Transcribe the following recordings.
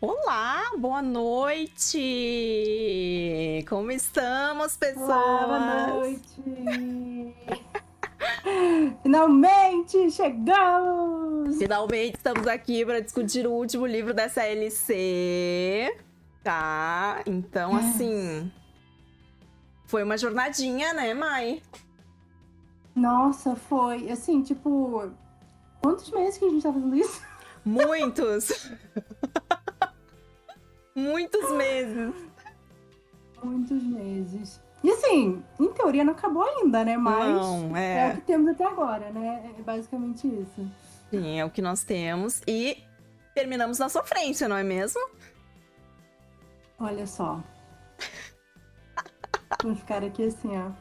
Olá, boa noite! Como estamos, pessoas? Olá, boa noite! Finalmente chegamos! Finalmente estamos aqui para discutir o último livro dessa LC, tá? Então, assim, foi uma jornadinha, né, Mai? Nossa, foi assim, tipo, quantos meses que a gente tá fazendo isso? Muitos! Muitos meses! Muitos meses. E assim, em teoria não acabou ainda, né? Mas Não, é o que temos até agora, né? É basicamente isso. Sim, é o que nós temos. E terminamos na sofrência, não é mesmo? Olha só. Vamos ficar aqui assim, ó.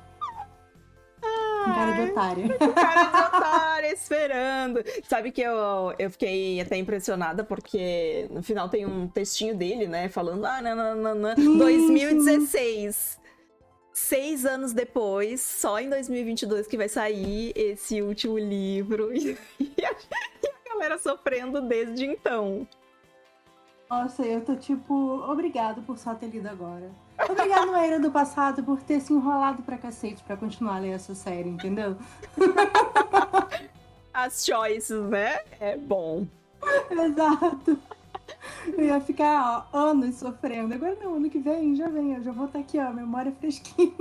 Com cara de otário. Cara de otária esperando. Sabe que eu fiquei até impressionada porque no final tem um textinho dele, né? Falando, nananana, 2016. 6 anos depois, só em 2022 que vai sair esse último livro. E a galera sofrendo desde então. Nossa, eu tô tipo, obrigado por só ter lido agora. Obrigado, Maíra do passado, por ter se enrolado pra cacete pra continuar a ler essa série, entendeu? As choices, né? É bom. Exato. Eu ia ficar, ó, anos sofrendo. Agora não, ano que vem, eu já vou estar aqui, ó, memória fresquinha.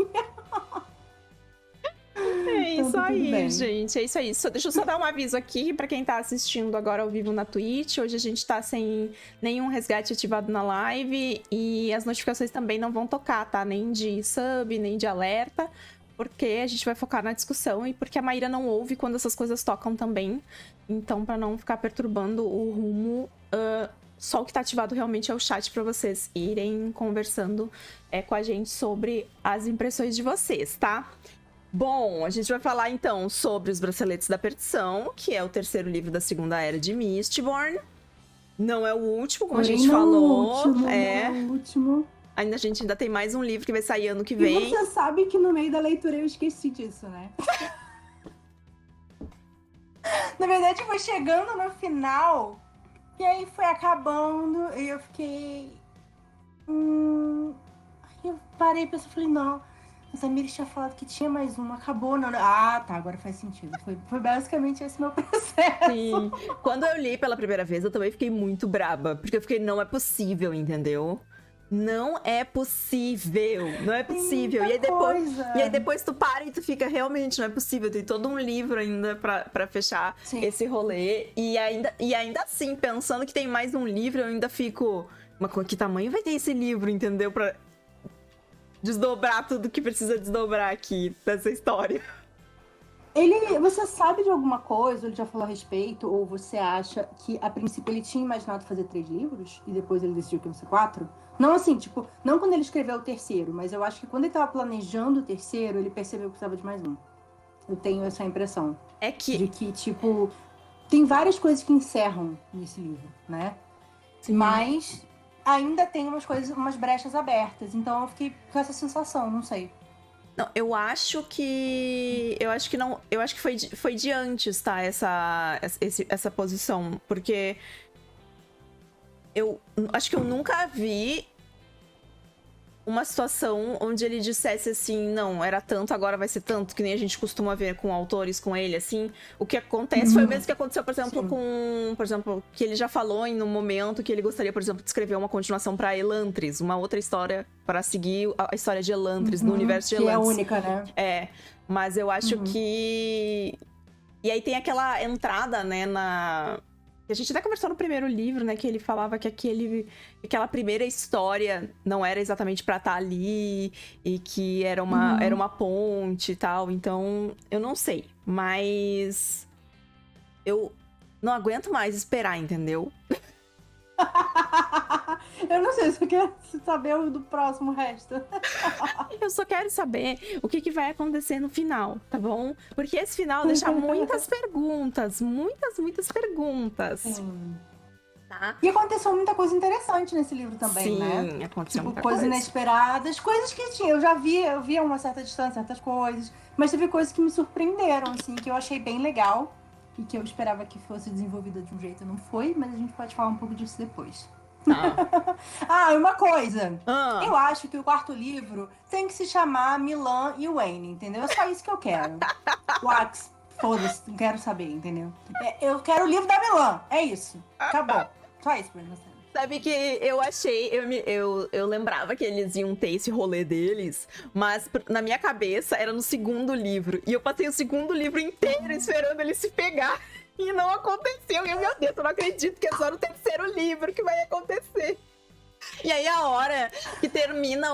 É Então isso tá tudo aí, bem. gente. É isso aí. Deixa eu só dar um aviso aqui pra quem tá assistindo agora ao vivo na Twitch. Hoje a gente tá sem nenhum resgate ativado na live e as notificações também não vão tocar, tá? Nem de sub, nem de alerta, porque a gente vai focar na discussão e porque a Maíra não ouve quando essas coisas tocam também. Então, pra não ficar perturbando o rumo, só o que tá ativado realmente é o chat pra vocês irem conversando com a gente sobre as impressões de vocês, tá? Bom, a gente vai falar então sobre Os Braceletes da Perdição, que é o terceiro livro da Segunda Era de Mistborn. Não é o último, como a gente falou. Não é o último. A gente ainda tem mais um livro que vai sair ano que E vem. você sabe que no meio da leitura eu esqueci disso, né? Na verdade, foi chegando no final, e aí foi acabando, e eu fiquei... Aí eu parei e pensei, falei, não... Mas a Miri tinha falado que tinha mais um, acabou, não. Ah, tá, agora faz sentido. Foi basicamente esse meu processo. Sim. Quando eu li pela primeira vez, eu também fiquei muito braba. Porque eu fiquei, não é possível, entendeu? Não é possível. Não é possível. E aí depois tu para e tu fica, realmente, não é possível. Tem todo um livro ainda pra fechar esse rolê. E ainda assim, pensando que tem mais um livro, eu ainda fico... Mas que tamanho vai ter esse livro, entendeu? Pra desdobrar tudo que precisa desdobrar aqui dessa história. Você sabe de alguma coisa, ele já falou a respeito, ou você acha que a princípio ele tinha imaginado fazer 3 livros e depois ele decidiu que ia ser 4? Não assim, tipo, não quando ele escreveu o terceiro, mas eu acho que quando ele tava planejando o terceiro, ele percebeu que precisava de mais um. Eu tenho essa impressão. É que... De que, tipo, tem várias coisas que encerram nesse livro, né? Sim. Mas ainda tem umas brechas abertas. Então eu fiquei com essa sensação, não sei. Não, eu acho que não, eu acho que foi de antes, tá? Essa posição, porque eu acho que eu nunca vi uma situação onde ele dissesse assim, não, era tanto, agora vai ser tanto, que nem a gente costuma ver com autores, com ele, assim. O que acontece foi o mesmo que aconteceu, por exemplo, por exemplo, que ele já falou em um momento que ele gostaria, por exemplo, de escrever uma continuação pra Elantris, uma outra história para seguir a história de Elantris, no universo de Elantris. Que é única, né? É, mas eu acho que... E aí tem aquela entrada, né, a gente até conversou no primeiro livro, né, que ele falava que aquela primeira história não era exatamente pra estar ali e que era uma ponte e tal. Então, eu não sei, mas eu não aguento mais esperar, entendeu? Eu não sei, eu só quero saber o do próximo resto. Eu só quero saber o que vai acontecer no final, tá bom? Porque esse final deixa muitas perguntas, muitas perguntas. Sim. Tá? E aconteceu muita coisa interessante nesse livro também, né? Sim, aconteceu muita coisas coisa. inesperadas, coisas que tinha. Eu via a uma certa distância certas coisas, mas teve coisas que me surpreenderam, assim, que eu achei bem legal e que eu esperava que fosse desenvolvida de um jeito, não foi, mas a gente pode falar um pouco disso depois. Ah, e uma coisa. Ah, Eu acho que o quarto livro tem que se chamar Milan e Wayne, entendeu? É só isso que eu quero. Wax, foda-se, não quero saber, entendeu? Eu quero o livro da Milan, é isso. Acabou. Só isso, Bruna. sabe que eu achei, eu lembrava que eles iam ter esse rolê deles, mas na minha cabeça era no segundo livro. E eu passei o segundo livro inteiro esperando eles se pegar. E não aconteceu. E eu, meu Deus, eu não acredito que é só no terceiro livro que vai acontecer. E aí a hora que termina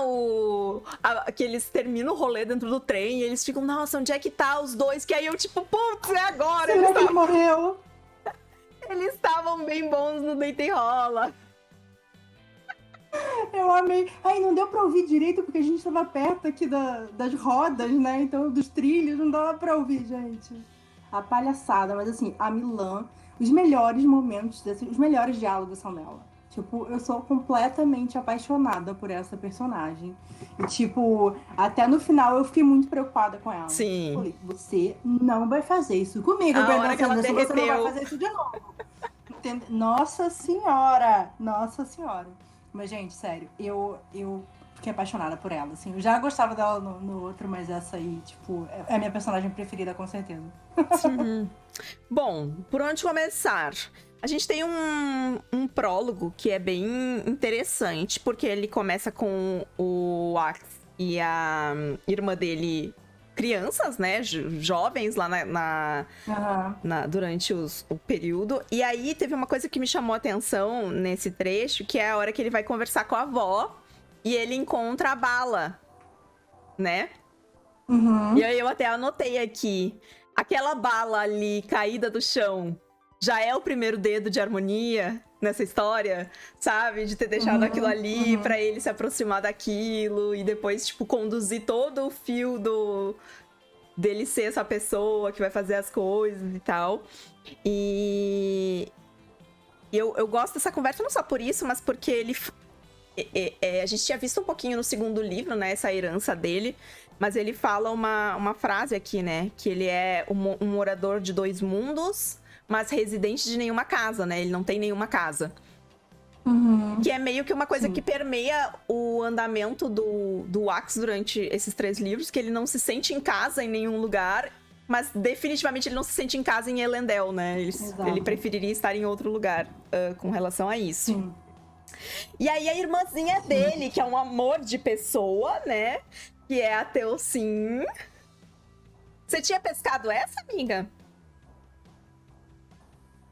que eles terminam o rolê dentro do trem e eles ficam, nossa, onde é que tá os dois? Que aí eu, tipo, putz, é agora! Será que ele morreu? Eles estavam bem bons no Deita e Rola. Eu amei. Aí não deu pra ouvir direito porque a gente tava perto aqui das rodas, né? Então, dos trilhos, não dava pra ouvir, gente. A palhaçada, mas assim, a Milan, os melhores momentos, os melhores diálogos são dela. Tipo, eu sou completamente apaixonada por essa personagem. E, tipo, até no final eu fiquei muito preocupada com ela. Sim. Falei, você não vai fazer isso comigo, A hora que ela Anderson, você não vai derreteu. fazer isso de novo. Nossa senhora! Nossa senhora! Mas, gente, sério, eu fiquei apaixonada por ela, assim. Eu já gostava dela no outro, mas essa aí, tipo, é a minha personagem preferida, com certeza. Uhum. Bom, por onde começar? A gente tem um prólogo que é bem interessante, porque ele começa com o Ax e a irmã dele crianças, né? Jovens lá durante o período. E aí teve uma coisa que me chamou a atenção nesse trecho, que é a hora que ele vai conversar com a avó e ele encontra a bala, né? Uhum. E aí eu até anotei aqui. Aquela bala ali caída do chão já é o primeiro dedo de Harmonia nessa história, sabe? De ter deixado aquilo ali pra ele se aproximar daquilo e depois, tipo, conduzir todo o fio dele ser essa pessoa que vai fazer as coisas e tal. E eu gosto dessa conversa não só por isso, mas porque ele... a gente tinha visto um pouquinho no segundo livro, né? Essa herança dele. Mas ele fala uma frase aqui, né? Que ele é um morador de 2 mundos, mas residente de nenhuma casa, né? Ele não tem nenhuma casa. Uhum. Que é meio que uma coisa Sim. que permeia o andamento do Wax durante esses 3 livros, que ele não se sente em casa em nenhum lugar, mas definitivamente ele não se sente em casa em Elendel, né? Ele preferiria estar em outro lugar com relação a isso. Sim. E aí a irmãzinha dele, que é um amor de pessoa, né? Que é a Teosin. Você tinha pescado essa, amiga?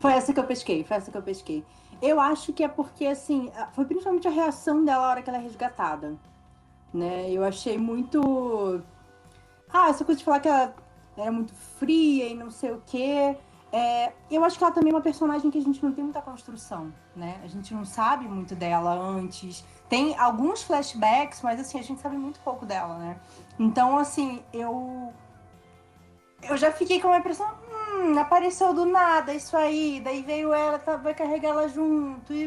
Foi essa que eu pesquei. Eu acho que é porque, assim, foi principalmente a reação dela na hora que ela é resgatada, né? Eu achei muito... essa coisa de falar que ela era muito fria e não sei o quê. Eu acho que ela também é uma personagem que a gente não tem muita construção, né? A gente não sabe muito dela antes. Tem alguns flashbacks, mas, assim, a gente sabe muito pouco dela, né? Então, assim, eu já fiquei com uma impressão... apareceu do nada isso aí, daí veio ela, vai carregar ela junto, e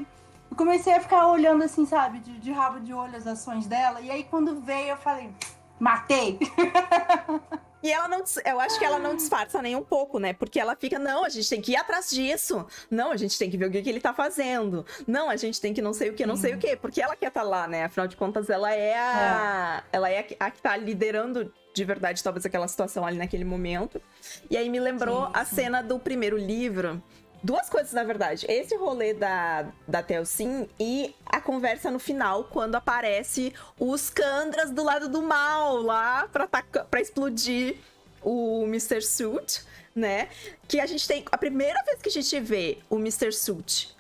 eu comecei a ficar olhando assim, sabe, de rabo de olho as ações dela, e aí quando veio eu falei, matei! E ela não, eu acho que ela não disfarça nem um pouco, né? Porque ela fica, não, a gente tem que ir atrás disso. Não, a gente tem que ver o que ele tá fazendo. Não, a gente tem que não sei o que, não sei o que. Porque ela quer estar lá, né? Afinal de contas, ela é a que tá liderando de verdade, talvez, aquela situação ali naquele momento. E aí me lembrou a cena do primeiro livro. 2 coisas, na verdade. Esse rolê da Teosin e a conversa no final, quando aparece os Kandras do lado do mal lá pra explodir o Mr. Suit, né? Que a gente tem... A primeira vez que a gente vê o Mr. Suit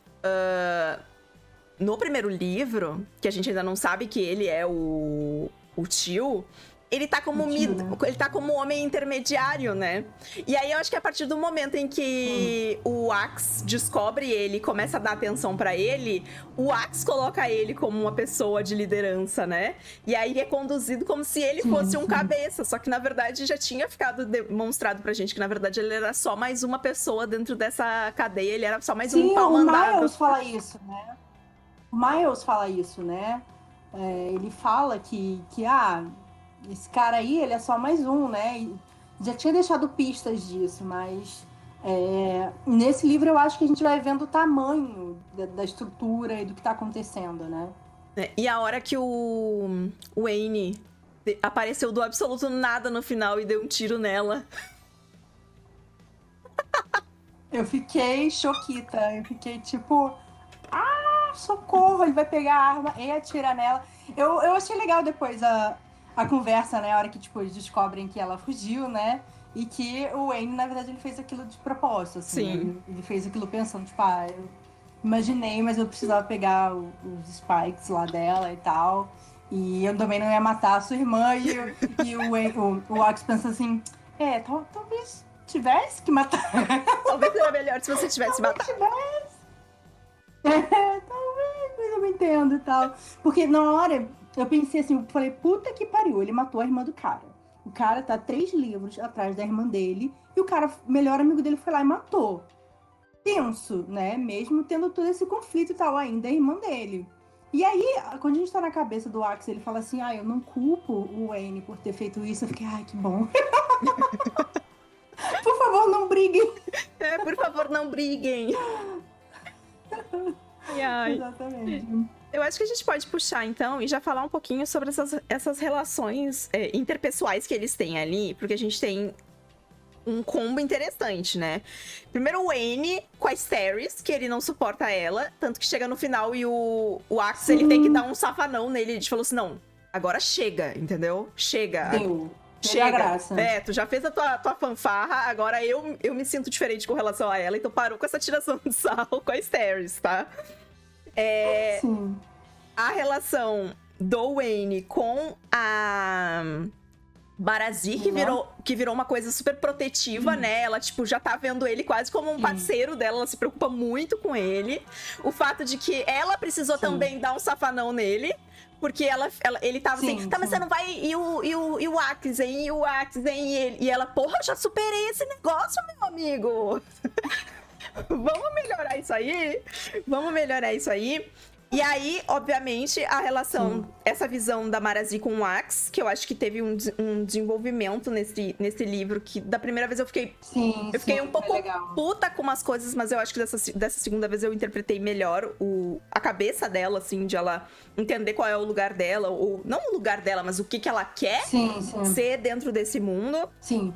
no primeiro livro, que a gente ainda não sabe que ele é o tio... Ele tá como homem intermediário, né? E aí eu acho que a partir do momento em que o Ax descobre ele e começa a dar atenção pra ele, o Ax coloca ele como uma pessoa de liderança, né? E aí é conduzido como se ele fosse um cabeça, só que na verdade já tinha ficado demonstrado pra gente que na verdade ele era só mais uma pessoa dentro dessa cadeia, ele era só mais um pau mandado. O Miles fala isso, né? O Miles fala isso, né? Ele fala que esse cara aí, ele é só mais um, né? E já tinha deixado pistas disso, mas Nesse livro eu acho que a gente vai vendo o tamanho da estrutura e do que tá acontecendo, né? E a hora que o Wayne apareceu do absoluto nada no final e deu um tiro nela. Eu fiquei choquita, eu fiquei tipo, socorro, ele vai pegar a arma e atirar nela. Eu achei legal depois a conversa, né? A hora que tipo, eles descobrem que ela fugiu, né? E que o Wayne, na verdade, ele fez aquilo de propósito, assim. Sim. Né? Ele fez aquilo pensando, tipo, eu imaginei, mas eu precisava pegar os spikes lá dela e tal. E eu também não ia matar a sua irmã. E o Ox pensa assim, talvez tivesse que matar. Talvez seria melhor se você tivesse matado. Talvez, mas eu me entendo e tal. Porque na hora, eu pensei assim, eu falei, puta que pariu, ele matou a irmã do cara. O cara tá 3 livros atrás da irmã dele, e o cara, melhor amigo dele, foi lá e matou. Tenso, né? Mesmo tendo todo esse conflito e tal, ainda é irmã dele. E aí, quando a gente tá na cabeça do Axel, ele fala assim, eu não culpo o Wayne por ter feito isso. Eu fiquei, que bom. Por favor, não briguem. Por favor, não briguem. Exatamente. Eu acho que a gente pode puxar, então, e já falar um pouquinho sobre essas relações interpessoais que eles têm ali, porque a gente tem um combo interessante, né? Primeiro o Wayne com a Asteris, que ele não suporta ela, tanto que chega no final e o Axel, ele tem que dar um safanão nele, ele falou assim, não, agora chega, entendeu? Chega. Deu. Chega. Graça. Tu já fez a tua fanfarra, agora eu me sinto diferente com relação a ela, então parou com essa tiração de sarro com a Asteris, tá? Sim. A relação do Wayne com a Marazi, que virou uma coisa super protetiva, né? Ela, tipo, já tá vendo ele quase como um parceiro dela, ela se preocupa muito com ele. O fato de que ela precisou também dar um safanão nele, porque ele tava assim, mas você não vai... E o Axel, hein? E o Axel, hein? E ela, porra, já superei esse negócio, meu amigo! Vamos melhorar isso aí? Vamos melhorar isso aí. E aí, obviamente, a relação, essa visão da Marazi com o Ax, que eu acho que teve um desenvolvimento nesse livro, que da primeira vez eu fiquei um pouco puta com umas coisas, mas eu acho que dessa segunda vez eu interpretei melhor a cabeça dela, assim, de ela entender qual é o lugar dela, ou não o lugar dela, mas o que ela quer ser dentro desse mundo. Sim.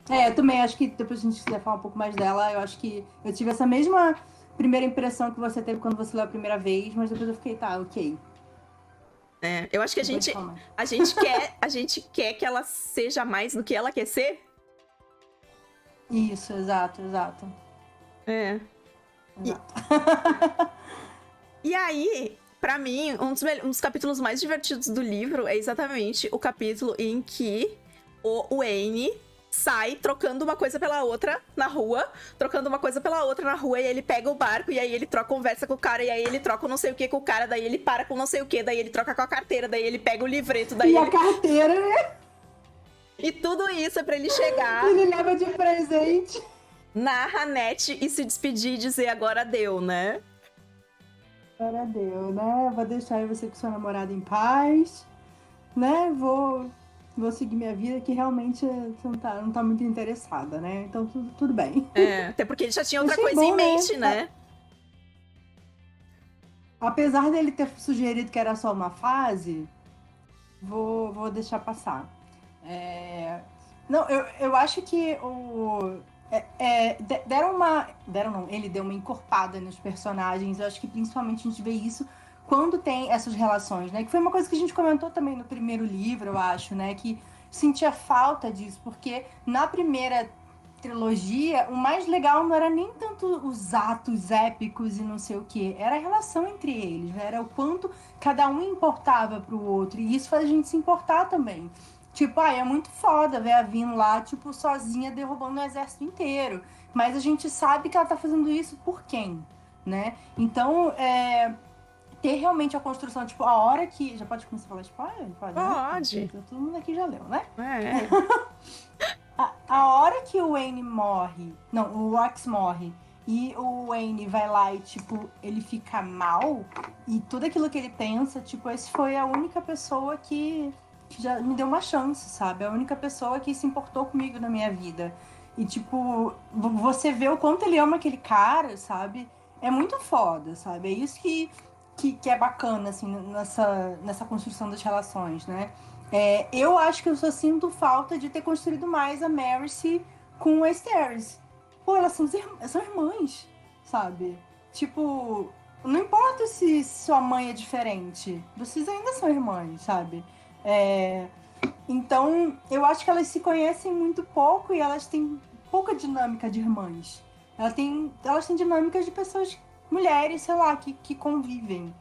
Eu também acho que depois a gente quiser falar um pouco mais dela, eu acho que eu tive essa mesma primeira impressão que você teve quando você leu a primeira vez, mas depois eu fiquei, ok. Eu acho que a gente quer que ela seja mais do que ela quer ser. Isso, exato. E aí, pra mim, um dos capítulos mais divertidos do livro é exatamente o capítulo em que o Wayne sai trocando uma coisa pela outra na rua, e aí ele pega o barco, e aí ele conversa com o cara, e aí ele troca não sei o que com o cara, daí ele para com não sei o que, daí ele troca com a carteira, daí ele pega o livreto, daí a carteira, né? E tudo isso é pra ele chegar... Ele leva de presente. Na Hanete e se despedir e dizer agora deu, né? Agora deu, né? Vou deixar você com sua namorada em paz, né? Vou seguir minha vida, que realmente você não tá muito interessada, né? Então, tudo bem. Até porque ele já tinha outra coisa em mente, né? Apesar dele ter sugerido que era só uma fase, vou deixar passar. Não, eu acho que ele deu uma encorpada nos personagens. Eu acho que principalmente a gente vê isso quando tem essas relações, né? Que foi uma coisa que a gente comentou também no primeiro livro, eu acho, né? Que sentia falta disso, porque na primeira trilogia, o mais legal não era nem tanto os atos épicos e não sei o quê, era a relação entre eles, né? Era o quanto cada um importava pro outro, e isso faz a gente se importar também. Tipo, é muito foda ver a Vin lá, tipo, sozinha derrubando o exército inteiro, mas a gente sabe que ela tá fazendo isso por quem, né? Então, ter realmente a construção, tipo, a hora que... Já pode começar a falar spoiler? Pode. Né? Todo mundo aqui já leu, né? A hora que o Wayne morre... Não, o Ax morre. E o Wayne vai lá e, tipo, ele fica mal. E tudo aquilo que ele pensa, tipo, esse foi a única pessoa que já me deu uma chance, sabe? A única pessoa que se importou comigo na minha vida. E, tipo, você vê o quanto ele ama aquele cara, sabe? É muito foda, sabe? É isso que é bacana, assim, nessa construção das relações, né? Eu acho que eu só sinto falta de ter construído mais a Marcy com a Asterys. Pô, elas são irmãs, sabe? Tipo, não importa se sua mãe é diferente, vocês ainda são irmãs, sabe? Então, eu acho que elas se conhecem muito pouco e elas têm pouca dinâmica de irmãs. Elas têm dinâmicas de pessoas, mulheres, sei lá, que convivem.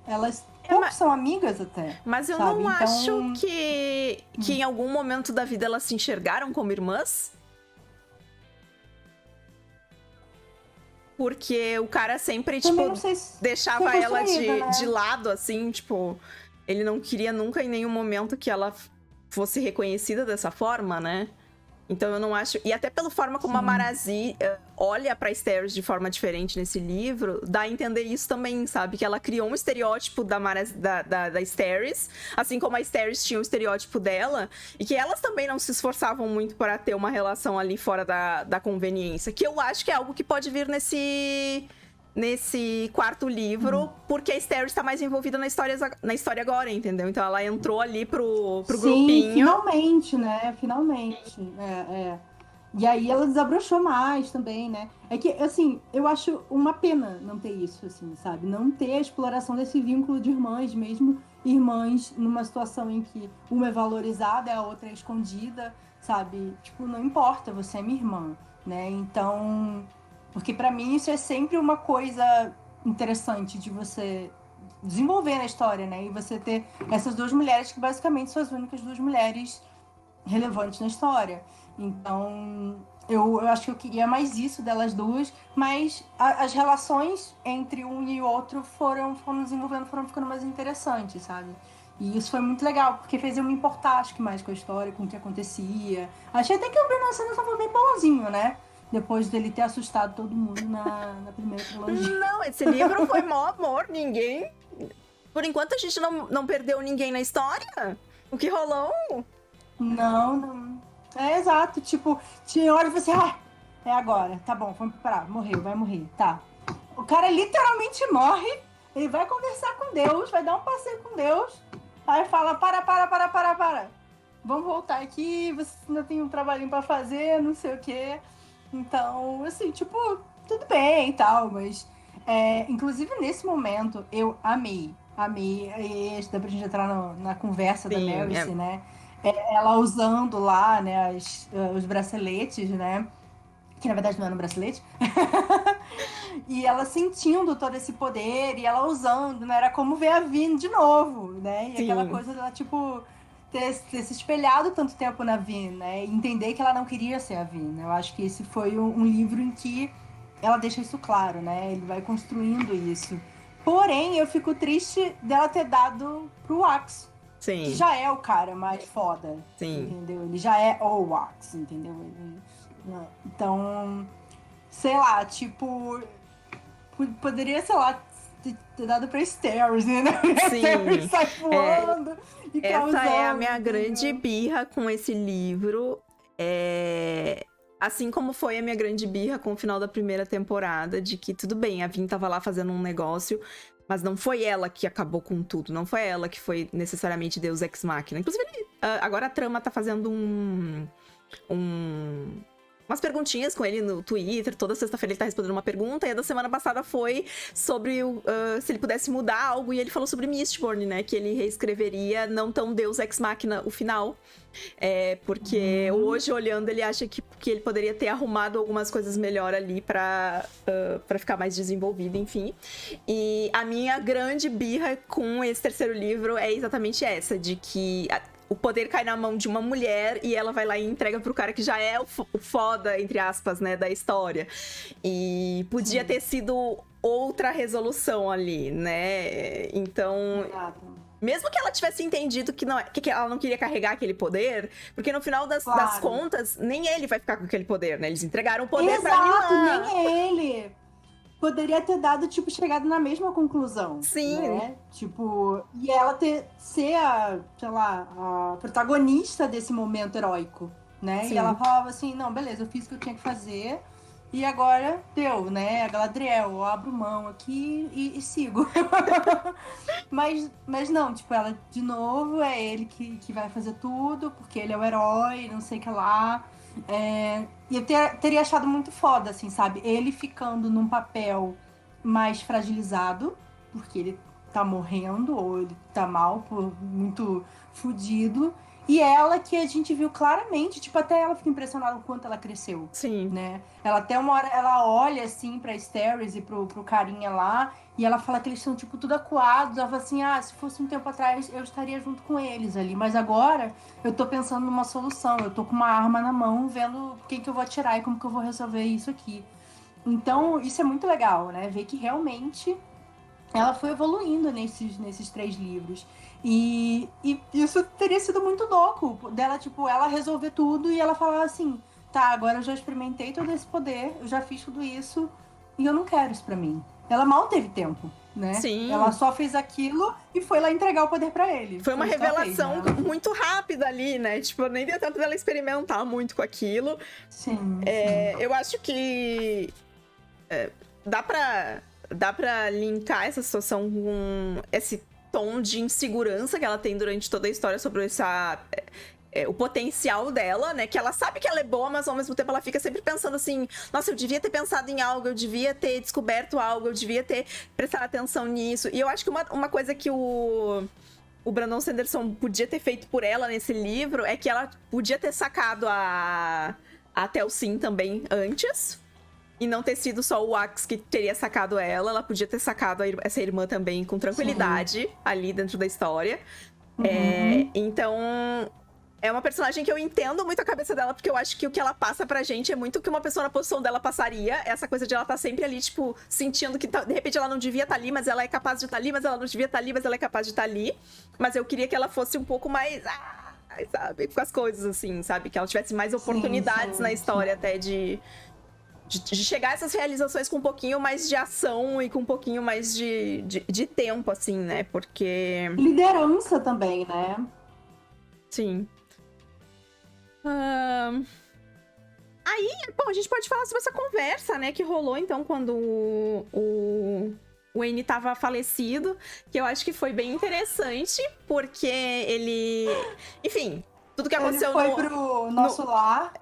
Elas pouco são amigas até. Mas eu sabe? não Então... acho que em algum momento da vida elas se enxergaram como irmãs. Porque o cara sempre, Também tipo, não sei se deixava foi ela construído, né? de lado, assim, tipo... Ele não queria nunca em nenhum momento que ela fosse reconhecida dessa forma, né? Então eu não acho... E até pela forma como a Marazi olha pra Asterys de forma diferente nesse livro, dá a entender isso também, sabe? Que ela criou um estereótipo da Asterys, assim como a Asterys tinha o estereótipo dela, e que elas também não se esforçavam muito para ter uma relação ali fora da conveniência. Que eu acho que é algo que pode vir nesse quarto livro, porque a Asterys tá mais envolvida na história agora, entendeu? Então ela entrou ali pro grupinho. Finalmente, né? Finalmente. E aí ela desabrochou mais também, né? É que, assim, eu acho uma pena não ter isso, assim, sabe? Não ter a exploração desse vínculo de irmãs, mesmo irmãs numa situação em que uma é valorizada, a outra é escondida, sabe? Tipo, não importa, você é minha irmã, né? Então... Porque pra mim isso é sempre uma coisa interessante de você desenvolver na história, né? E você ter essas duas mulheres que basicamente são as únicas duas mulheres relevantes na história. Então, eu acho que eu queria mais isso delas duas, mas as relações entre um e o outro foram desenvolvendo, foram ficando mais interessantes, sabe? E isso foi muito legal, porque fez eu me importar, acho que mais com a história, com o que acontecia. Achei até que o Bruno Sanderson foi bem bonzinho, né? Depois dele ter assustado todo mundo na primeira trilogia. Não, esse livro foi mó amor, ninguém... Por enquanto a gente não perdeu ninguém na história. O que rolou? Não. Exato, tipo, tinha hora que você, é agora, tá bom, vamos preparar, vai morrer, tá. O cara literalmente morre, ele vai conversar com Deus, vai dar um passeio com Deus, aí fala, para. Vamos voltar aqui, você ainda tem um trabalhinho pra fazer, não sei o quê. Então, assim, tipo, tudo bem e tal, mas... inclusive, nesse momento, eu amei. E dá pra gente entrar na conversa da Marcy, né? Ela usando lá, né, os braceletes, né? Que, na verdade, não era um bracelete. E ela sentindo todo esse poder, e ela usando, né? Era como ver a Vin de novo, né? E aquela coisa dela, tipo... Ter se espelhado tanto tempo na Vin, né? E entender que ela não queria ser a Vin. Eu acho que esse foi um livro em que ela deixa isso claro, né? Ele vai construindo isso. Porém, eu fico triste dela ter dado pro Axe. Sim. Que já é o cara mais foda. Sim. Entendeu? Ele já é o Axe, entendeu? Então, sei lá, tipo... Poderia, sei lá, ter dado pra Asterys, né? Asterys sai voando e causando. Essa é a minha grande birra com esse livro. Assim como foi a minha grande birra com o final da primeira temporada, de que tudo bem, a Vin tava lá fazendo um negócio, mas não foi ela que acabou com tudo, não foi ela que foi necessariamente Deus Ex Machina. Inclusive, agora a trama tá fazendo umas perguntinhas com ele no Twitter. Toda sexta-feira ele tá respondendo uma pergunta. E a da semana passada foi sobre se ele pudesse mudar algo. E ele falou sobre Mistborn, né? Que ele reescreveria não tão Deus Ex Machina o final. Porque hoje, olhando, ele acha que ele poderia ter arrumado algumas coisas melhor ali pra ficar mais desenvolvido, enfim. E a minha grande birra com esse terceiro livro é exatamente essa, de que... o poder cai na mão de uma mulher e ela vai lá e entrega pro cara que já é o foda, entre aspas, né, da história. E podia ter sido outra resolução ali, né? Então... Mesmo que ela tivesse entendido que ela não queria carregar aquele poder, porque no final das contas, nem ele vai ficar com aquele poder, né? Eles entregaram o poder pra Milan. Nem ele. Poderia ter dado, tipo, chegado na mesma conclusão. Sim. Né? Tipo, e ela ser a, sei lá, a protagonista desse momento heróico, né? Sim. E ela falava assim, não, beleza, eu fiz o que eu tinha que fazer e agora deu, né? A Galadriel, eu abro mão aqui e sigo. Mas não, tipo, ela, de novo, é ele que vai fazer tudo, porque ele é o herói, não sei o que lá. E eu teria achado muito foda, assim, sabe? Ele ficando num papel mais fragilizado, porque ele tá morrendo, ou ele tá mal, muito fudido. E ela que a gente viu claramente, tipo, até ela fica impressionada o quanto ela cresceu. Sim. Né? Ela até uma hora, ela olha assim pra Sterys e pro carinha lá, e ela fala que eles estão, tipo, tudo acuados. Ela fala assim, se fosse um tempo atrás, eu estaria junto com eles ali. Mas agora, eu tô pensando numa solução. Eu tô com uma arma na mão, vendo quem que eu vou atirar e como que eu vou resolver isso aqui. Então, isso é muito legal, né? Ver que realmente ela foi evoluindo nesses 3 livros. E isso teria sido muito louco dela, tipo, ela resolver tudo e ela falar assim, tá, agora eu já experimentei todo esse poder, eu já fiz tudo isso e eu não quero isso pra mim. Ela mal teve tempo, né? Sim. Ela só fez aquilo e foi lá entregar o poder pra ele. Foi uma isso que ela revelação fez, né? muito rápida ali, né? Tipo, nem deu tempo dela experimentar muito com aquilo. Sim. Eu acho que dá pra linkar essa situação com esse tom de insegurança que ela tem durante toda a história sobre o potencial dela, né? Que ela sabe que ela é boa, mas ao mesmo tempo ela fica sempre pensando assim, nossa, eu devia ter pensado em algo, eu devia ter descoberto algo, eu devia ter prestado atenção nisso. E eu acho que uma coisa que o Brandon Sanderson podia ter feito por ela nesse livro é que ela podia ter sacado a Telsin também antes. E não ter sido só o Axe que teria sacado ela ter sacado essa irmã também com tranquilidade ali dentro da história. Então, é uma personagem que eu entendo muito a cabeça dela, porque eu acho que o que ela passa pra gente é muito o que uma pessoa na posição dela passaria. Essa coisa de ela estar sempre ali, tipo, sentindo que de repente ela não devia estar ali, mas ela é capaz de estar ali, mas ela não devia estar ali, mas ela é capaz de estar ali. Mas eu queria que ela fosse um pouco mais, sabe, com as coisas assim, sabe? Que ela tivesse mais oportunidades na história até de chegar a essas realizações com um pouquinho mais de ação e com um pouquinho mais de tempo, assim, né? Porque... Liderança também, né? Sim. Aí, bom, a gente pode falar sobre essa conversa, né? Que rolou, então, quando o Wayne tava falecido. Que eu acho que foi bem interessante, porque ele... Enfim... Tudo que aconteceu ele foi pro nosso lar.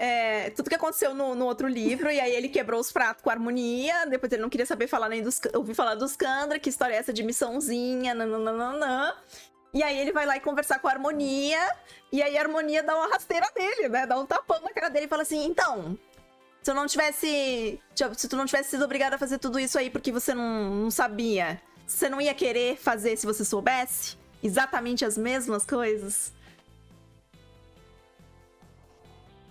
Tudo que aconteceu no outro livro, e aí ele quebrou os pratos com a harmonia, depois ele não queria saber falar ouvir falar dos Kandra, que história é essa de missãozinha, nananana. E aí ele vai lá e conversar com a harmonia, e aí a harmonia dá uma rasteira nele, né? Dá um tapão na cara dele e fala assim, então, se tu não tivesse sido obrigado a fazer tudo isso aí porque você não sabia, você não ia querer fazer se você soubesse? Exatamente as mesmas coisas?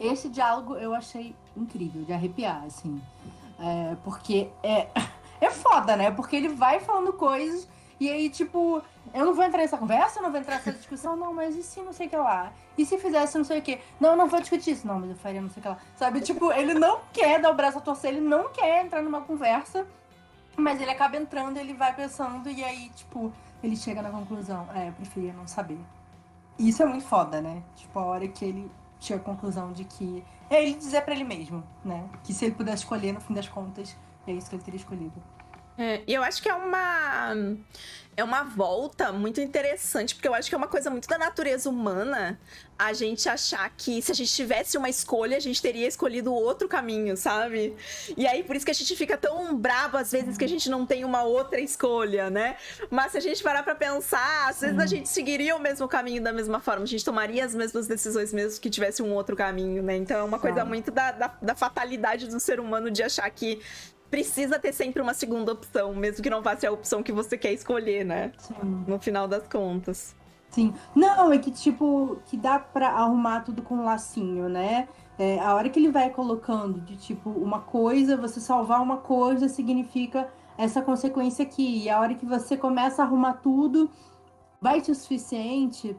Esse diálogo eu achei incrível, de arrepiar, assim. Porque é foda, né? Porque ele vai falando coisas e aí, tipo, eu não vou entrar nessa conversa, eu não vou entrar nessa discussão, não, mas e se não sei o que lá? E se fizesse não sei o que? Não, não vou discutir isso, não, mas eu faria não sei o que lá. Sabe, tipo, ele não quer dar o braço a torcer, ele não quer entrar numa conversa, mas ele acaba entrando, ele vai pensando e aí, tipo, ele chega na conclusão, eu preferia não saber. E isso é muito foda, né? Tipo, a hora que ele chega à conclusão de que... É ele dizer pra ele mesmo, né? Que se ele pudesse escolher, no fim das contas, é isso que ele teria escolhido. E eu acho que é uma volta muito interessante, porque eu acho que é uma coisa muito da natureza humana a gente achar que se a gente tivesse uma escolha, a gente teria escolhido outro caminho, sabe? E aí, por isso que a gente fica tão brabo às vezes que a gente não tem uma outra escolha, né? Mas se a gente parar pra pensar, às vezes a gente seguiria o mesmo caminho da mesma forma, a gente tomaria as mesmas decisões mesmo que tivesse um outro caminho, né? Então é uma coisa muito da fatalidade do ser humano de achar que precisa ter sempre uma segunda opção, mesmo que não vá ser a opção que você quer escolher, né? Sim. No final das contas. Sim. Não, é que, tipo, que dá pra arrumar tudo com um lacinho, né? A hora que ele vai colocando de, tipo, uma coisa, você salvar uma coisa significa essa consequência aqui. E a hora que você começa a arrumar tudo, vai ser o suficiente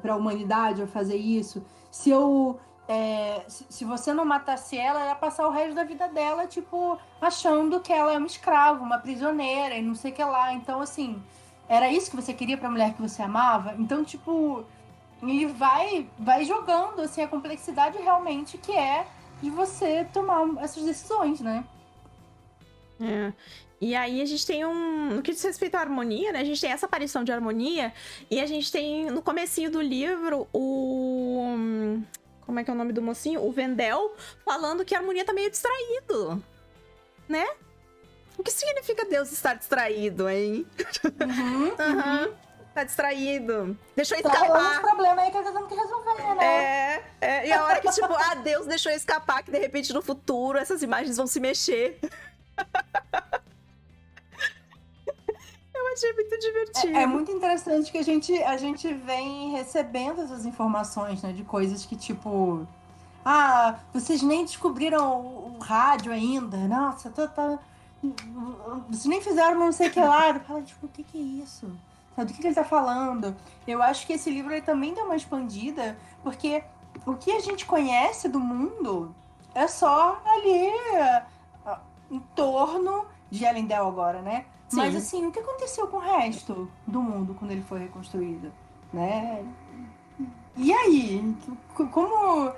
pra humanidade eu fazer isso? Se você não matasse ela, ela ia passar o resto da vida dela, tipo, achando que ela é uma escrava, uma prisioneira e não sei o que lá. Então, assim, era isso que você queria pra mulher que você amava? Então, tipo, ele vai jogando, assim, a complexidade realmente que é de você tomar essas decisões, né? É. E aí a gente tem no que diz respeito à harmonia, né? A gente tem essa aparição de harmonia e a gente tem no comecinho do livro como é que é o nome do mocinho? O Vendel falando que a harmonia tá meio distraído, né? O que significa Deus estar distraído, hein? Uhum. Tá distraído. Deixou escapar. Tá problema aí que ele tá tendo que resolver, né? E a hora que, tipo, Deus deixou escapar, que de repente no futuro essas imagens vão se mexer. Eu achei muito divertido. É muito interessante que a gente vem recebendo essas informações, né? De coisas que, tipo... vocês nem descobriram o rádio ainda. Nossa, vocês nem fizeram não sei o que lá. Fala, tipo, o que é isso? Sabe, do que ele tá falando? Eu acho que esse livro ele também deu uma expandida, porque o que a gente conhece do mundo é só ali em torno de Elendel agora, né? Sim. Mas assim, o que aconteceu com o resto do mundo quando ele foi reconstruído, né? E aí? Como...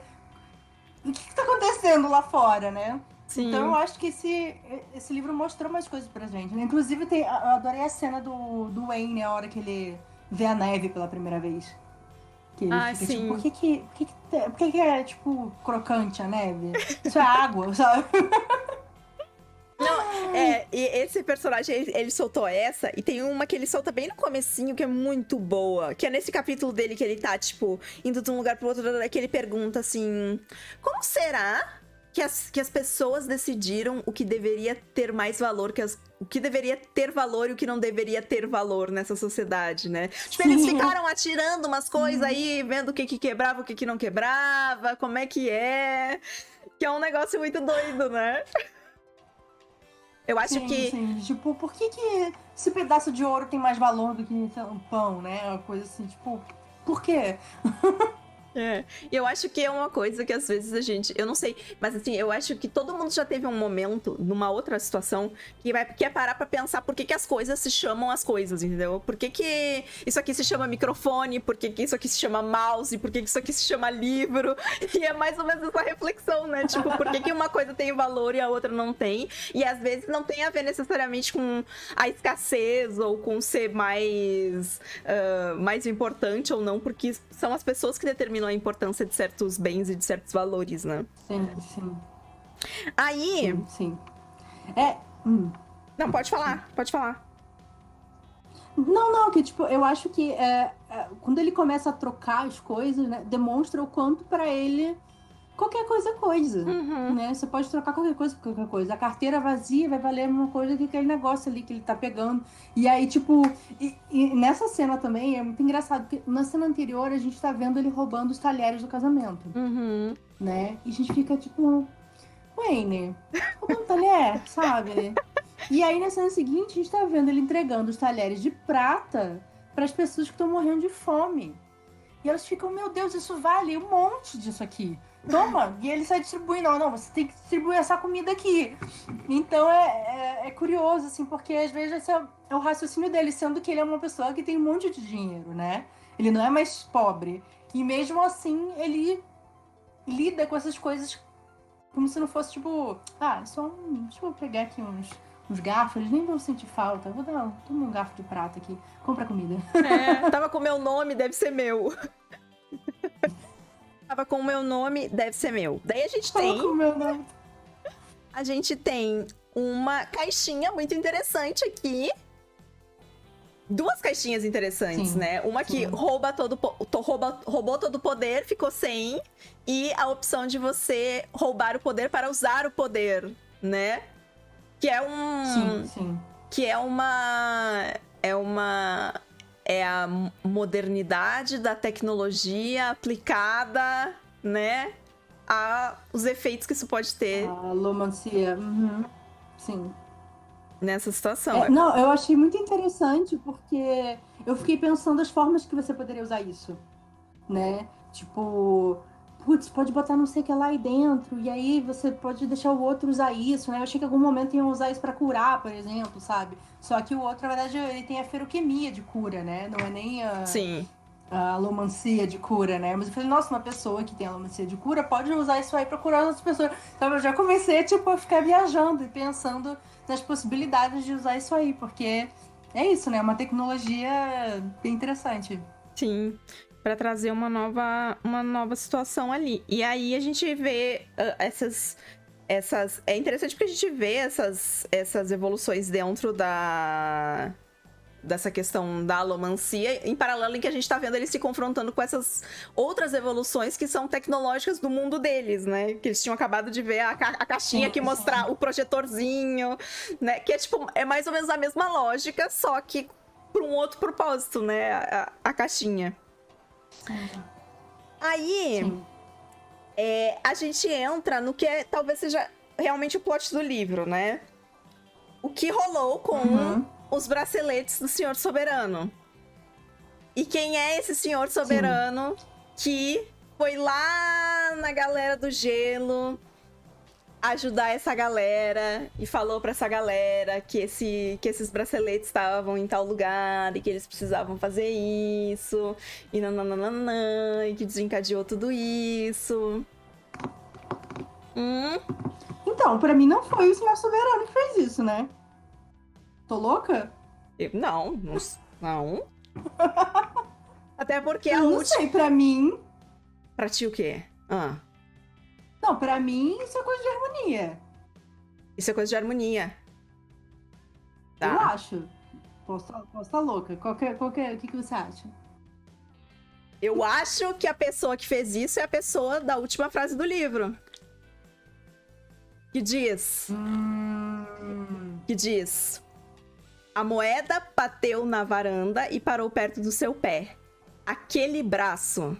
O que tá acontecendo lá fora, né? Sim. Então eu acho que esse livro mostrou mais coisas pra gente, né? Inclusive, eu adorei a cena do Wayne, a hora que ele vê a neve pela primeira vez. Que ele fica, sim. Tipo, por que é, tipo, crocante a neve? Isso é água, sabe? Não, e esse personagem, ele soltou essa, e tem uma que ele solta bem no comecinho, que é muito boa, que é nesse capítulo dele que ele tá, tipo, indo de um lugar pro outro, que ele pergunta assim, como será que as pessoas decidiram o que deveria ter mais valor, o que deveria ter valor e o que não deveria ter valor nessa sociedade, né? Tipo, eles ficaram atirando umas coisas aí, vendo o que quebrava, o que não quebrava, como é, que é um negócio muito doido, né? Eu acho que... Sim. Tipo, por que esse pedaço de ouro tem mais valor do que um pão, né? Uma coisa assim, tipo... Por quê? E eu acho que é uma coisa que às vezes a gente... Eu não sei, mas assim, eu acho que todo mundo já teve um momento, numa outra situação, que é parar pra pensar por que as coisas se chamam as coisas, entendeu? Por que isso aqui se chama microfone, por que isso aqui se chama mouse, por que isso aqui se chama livro? E é mais ou menos essa reflexão, né? Tipo, por que uma coisa tem valor e a outra não tem? E às vezes não tem a ver necessariamente com a escassez ou com ser mais importante ou não, porque são as pessoas que determinam a importância de certos bens e de certos valores, né? Sim. Aí... Sim. Não, pode falar. Não, que tipo, eu acho que quando ele começa a trocar as coisas, né, demonstra o quanto pra ele qualquer coisa é coisa, né? Você pode trocar qualquer coisa por qualquer coisa. A carteira vazia vai valer a mesma coisa que aquele negócio ali que ele tá pegando. E aí, tipo... E nessa cena também é muito engraçado, porque na cena anterior a gente tá vendo ele roubando os talheres do casamento. Né? E a gente fica, tipo... Wayne, roubando talher, sabe? E aí, na cena seguinte, a gente tá vendo ele entregando os talheres de prata pras pessoas que estão morrendo de fome. E elas ficam, meu Deus, isso vale um monte disso aqui. Toma! E ele sai distribuindo. Não, você tem que distribuir essa comida aqui. Então é curioso, assim, porque às vezes esse é o raciocínio dele, sendo que ele é uma pessoa que tem um monte de dinheiro, né? Ele não é mais pobre. E mesmo assim, ele lida com essas coisas como se não fosse, tipo... deixa eu pegar aqui uns garfos, eles nem vão sentir falta. Toma um garfo de prata aqui. Compra comida. Tava com o meu nome, deve ser meu. Tava com o meu nome, deve ser meu. Daí a gente tem... com o meu nome. A gente tem uma caixinha muito interessante aqui. Duas caixinhas interessantes, né? Uma que roubou todo o poder, ficou sem. E a opção de você roubar o poder para usar o poder, né? Que é Sim. Que é a modernidade da tecnologia aplicada, né? A os efeitos que isso pode ter. A lomancia. Sim. Nessa situação. Não, eu achei muito interessante porque eu fiquei pensando as formas que você poderia usar isso, né? Tipo, putz, pode botar não sei o que lá aí dentro, e aí você pode deixar o outro usar isso, né? Eu achei que em algum momento iam usar isso pra curar, por exemplo, sabe? Só que o outro, na verdade, ele tem a feroquimia de cura, né? Não é nem a... Sim. a alomancia de cura, né? Mas eu falei, nossa, uma pessoa que tem alomancia de cura pode usar isso aí pra curar as outras pessoas. Então eu já comecei, tipo, a ficar viajando e pensando nas possibilidades de usar isso aí, porque é isso, né? Uma tecnologia bem interessante. Sim, para trazer uma nova situação ali. E aí a gente vê essas. É interessante porque a gente vê essas evoluções dentro dessa questão da alomancia, em paralelo em que a gente tá vendo eles se confrontando com essas outras evoluções que são tecnológicas do mundo deles, né? Que eles tinham acabado de ver a caixinha que mostra o projetorzinho, né? Que é tipo, é mais ou menos a mesma lógica, só que por um outro propósito, né? A caixinha. Sim. Aí, Sim. a gente entra no que talvez seja realmente o plot do livro, né? O que rolou com os braceletes do Senhor Soberano. E quem é esse Senhor Soberano que foi lá na galera do gelo ajudar essa galera e falou pra essa galera que esses braceletes estavam em tal lugar e que eles precisavam fazer isso e nananana, e que desencadeou tudo isso. Então, pra mim não foi o Senhor Soberano que fez isso, né? Tô louca? Não. Até porque Eu a não última... sei, pra mim... Pra ti o quê? Não, pra mim isso é coisa de harmonia. Isso é coisa de harmonia. Tá. Eu acho. Posso estar louca. O que você acha? Eu acho que a pessoa que fez isso é a pessoa da última frase do livro. Que diz... A moeda bateu na varanda e parou perto do seu pé. Aquele braço,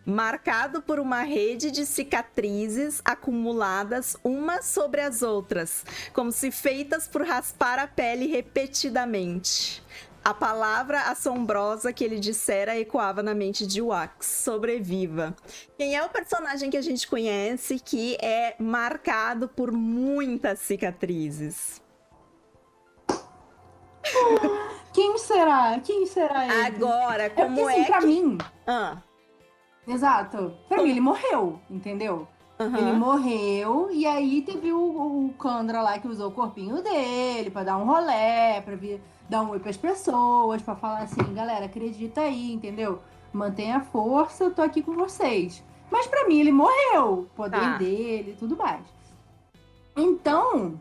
marcado por uma rede de cicatrizes acumuladas umas sobre as outras, como se feitas por raspar a pele repetidamente. A palavra assombrosa que ele dissera ecoava na mente de Wax. Sobreviva. Quem é o personagem que a gente conhece que é marcado por muitas cicatrizes? Quem será? Quem será ele? Agora, como porque, assim, pra mim... Exato. Pra mim, ele morreu, entendeu? Ele morreu, e aí teve o Kandra lá que usou o corpinho dele pra dar um rolê, pra vir dar um oi pras pessoas, pra falar assim, galera, acredita aí, entendeu? Mantenha a força, eu tô aqui com vocês. Mas pra mim, ele morreu. O poder dele e tudo mais. Então,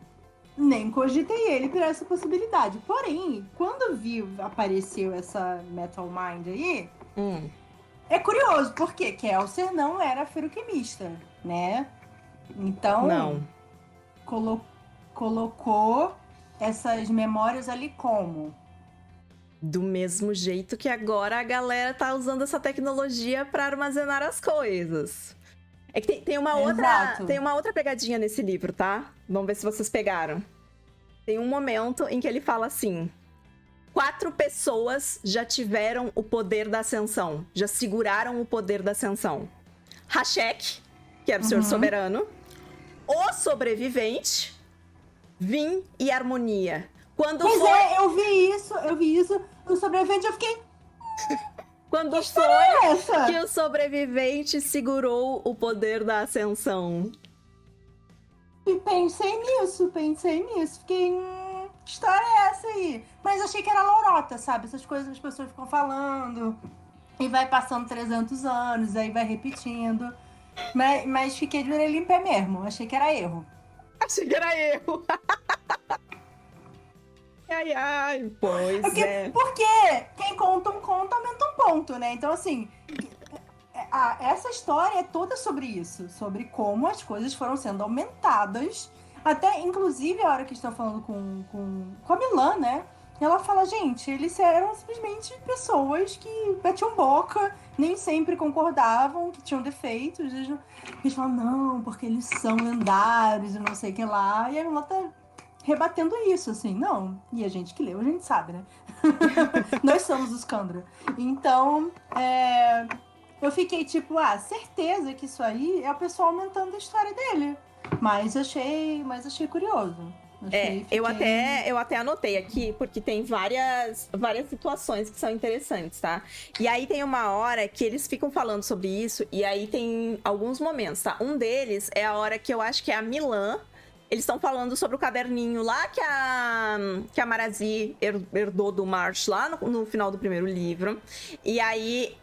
nem cogitei ele por essa possibilidade. Porém, quando apareceu essa Metal Mind aí... É curioso, porque Kelsier não era feroquimista, né? Então, colocou essas memórias ali como? Do mesmo jeito que agora a galera tá usando essa tecnologia para armazenar as coisas. É que tem uma outra pegadinha nesse livro, tá? Vamos ver se vocês pegaram. Tem um momento em que ele fala assim... 4 pessoas já tiveram o poder da ascensão. Já seguraram o poder da ascensão. Hashek, que era o Senhor Soberano. O Sobrevivente. Vin e Harmonia. Eu vi isso. O Sobrevivente, eu fiquei... Quando foi que o Sobrevivente segurou o poder da ascensão? E pensei nisso. Fiquei... Que história é essa aí? Mas achei que era lorota, sabe? Essas coisas que as pessoas ficam falando. E vai passando 300 anos, aí vai repetindo. Mas fiquei de orelha em pé mesmo. Achei que era erro. Ai, pois é. Porque quem conta um conto aumenta um ponto, né? Então, assim... essa história é toda sobre isso. Sobre como as coisas foram sendo aumentadas... Até, inclusive, a hora que estão falando com a Milan, né? Ela fala, gente, eles eram simplesmente pessoas que batiam boca, nem sempre concordavam, que tinham defeitos. Eles falam, não, porque eles são lendários e não sei o que lá. E a Milan tá rebatendo isso, assim, não. E a gente que leu, a gente sabe, né? Nós somos os Kandra. Então, eu fiquei tipo, certeza que isso aí é o pessoal aumentando a história dele. Mas achei curioso. Eu até anotei aqui, porque tem várias situações que são interessantes, tá? E aí tem uma hora que eles ficam falando sobre isso, e aí tem alguns momentos, tá? Um deles é a hora que eu acho que é a Milan. Eles estão falando sobre o caderninho lá que a Marazi herdou do March lá no final do primeiro livro. E aí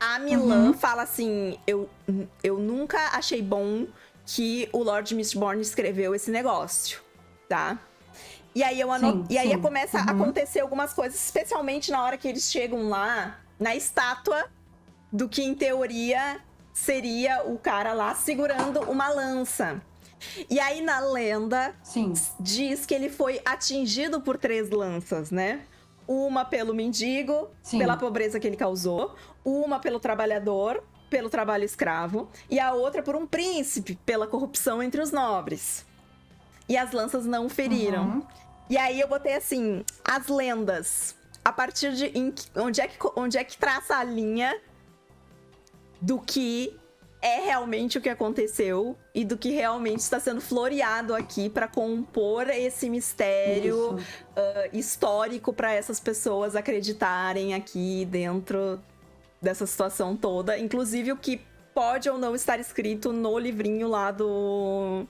a Milan fala assim, eu nunca achei bom que o Lord Mistborn escreveu esse negócio, tá? E aí começa a acontecer algumas coisas, especialmente na hora que eles chegam lá na estátua do que em teoria seria o cara lá segurando uma lança. E aí na lenda diz que ele foi atingido por 3 lanças, né? Uma pelo mendigo, pela pobreza que ele causou, uma pelo trabalhador, pelo trabalho escravo, e a outra por um príncipe, pela corrupção entre os nobres. E as lanças não o feriram. E aí eu botei assim, as lendas, a partir de onde é que traça a linha do que é realmente o que aconteceu e do que realmente está sendo floreado aqui para compor esse mistério histórico para essas pessoas acreditarem aqui dentro dessa situação toda, inclusive o que pode ou não estar escrito no livrinho lá do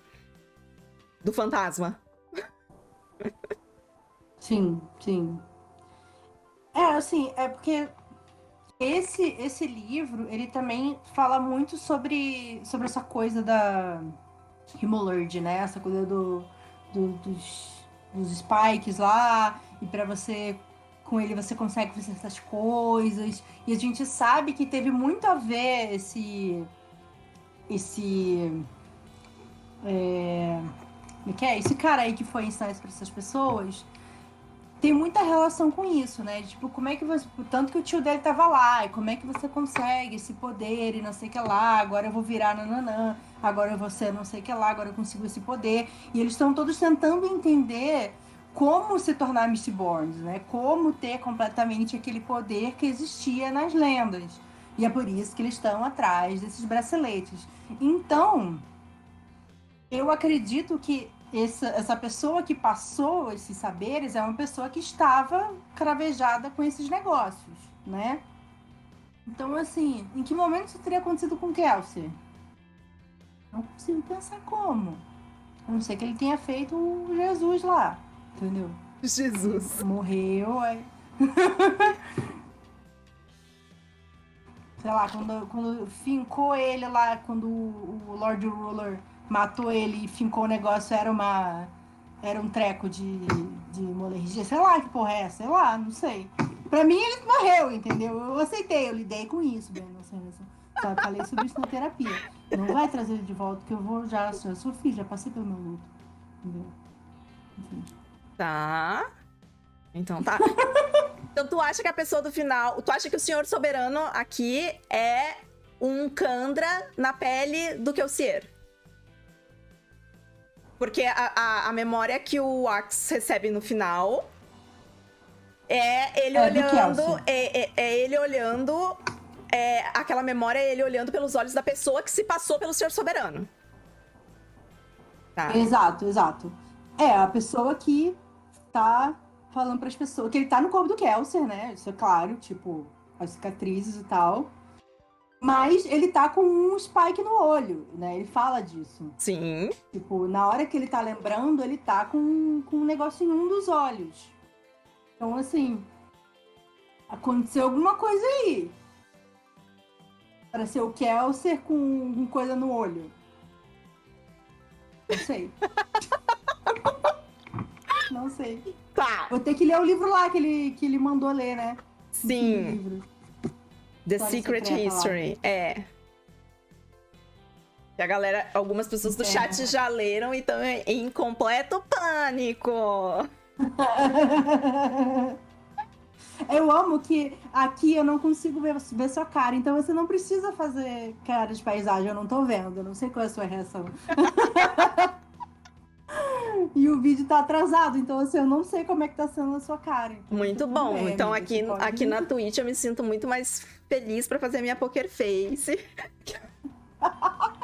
fantasma. Sim. Assim, é porque esse livro, ele também fala muito sobre essa coisa da Rimulurd, né? Essa coisa dos spikes lá, e para você, com ele você consegue fazer essas coisas. E a gente sabe que teve muito a ver esse cara aí que foi ensinar isso para essas pessoas. Tem muita relação com isso, né? Tipo, como é que você... Tanto que o tio dele tava lá, e como é que você consegue esse poder e não sei o que lá, agora eu vou virar nananã, agora eu vou ser não sei o que lá, agora eu consigo esse poder. E eles estão todos tentando entender como se tornar Mistborns, né? Como ter completamente aquele poder que existia nas lendas. E é por isso que eles estão atrás desses braceletes. Então, eu acredito que essa pessoa que passou esses saberes é uma pessoa que estava cravejada com esses negócios, né? Então, assim, em que momento isso teria acontecido com Kelsier? Não consigo pensar como. A não ser que ele tenha feito o Jesus lá, entendeu? Jesus. Morreu, aí... Sei lá, quando fincou ele lá, quando o Lord Ruler matou ele e fincou o negócio, era um treco de molergia. Sei lá que porra é essa, sei lá, não sei. Pra mim ele morreu, entendeu? Eu aceitei, eu lidei com isso, bem, não sei. Sabe, falei sobre isso na terapia. Não vai trazer ele de volta, que eu vou já, eu sou filho, já passei pelo meu luto. Entendeu? Enfim. Tá. Então tá. Então tu acha que a pessoa do final... Tu acha que o Senhor Soberano aqui é um Kandra na pele do Kelsier? Porque a memória que o Axe recebe no final é ele olhando... ele olhando... aquela memória é ele olhando pelos olhos da pessoa que se passou pelo Senhor Soberano. Tá. Exato. É a pessoa que tá falando pras pessoas... Que ele tá no corpo do Kelsier, né? Isso é claro, tipo, as cicatrizes e tal. Mas ele tá com um spike no olho, né? Ele fala disso. Sim. Tipo, na hora que ele tá lembrando, ele tá com um negócio em um dos olhos. Então, assim... Aconteceu alguma coisa aí. Para ser o Kelsier com coisa no olho. Não sei. Não sei. Tá. Vou ter que ler o livro lá que ele mandou ler, né? Sim. The Secret History. É. E a galera, algumas pessoas do chat já leram e estão em completo pânico. Eu amo que aqui eu não consigo ver sua cara, então você não precisa fazer cara de paisagem, eu não tô vendo, eu não sei qual é a sua reação. E o vídeo tá atrasado, então assim, eu não sei como é que tá sendo a sua cara. Então, muito bom. Então aqui na Twitch eu me sinto muito mais feliz pra fazer a minha poker face.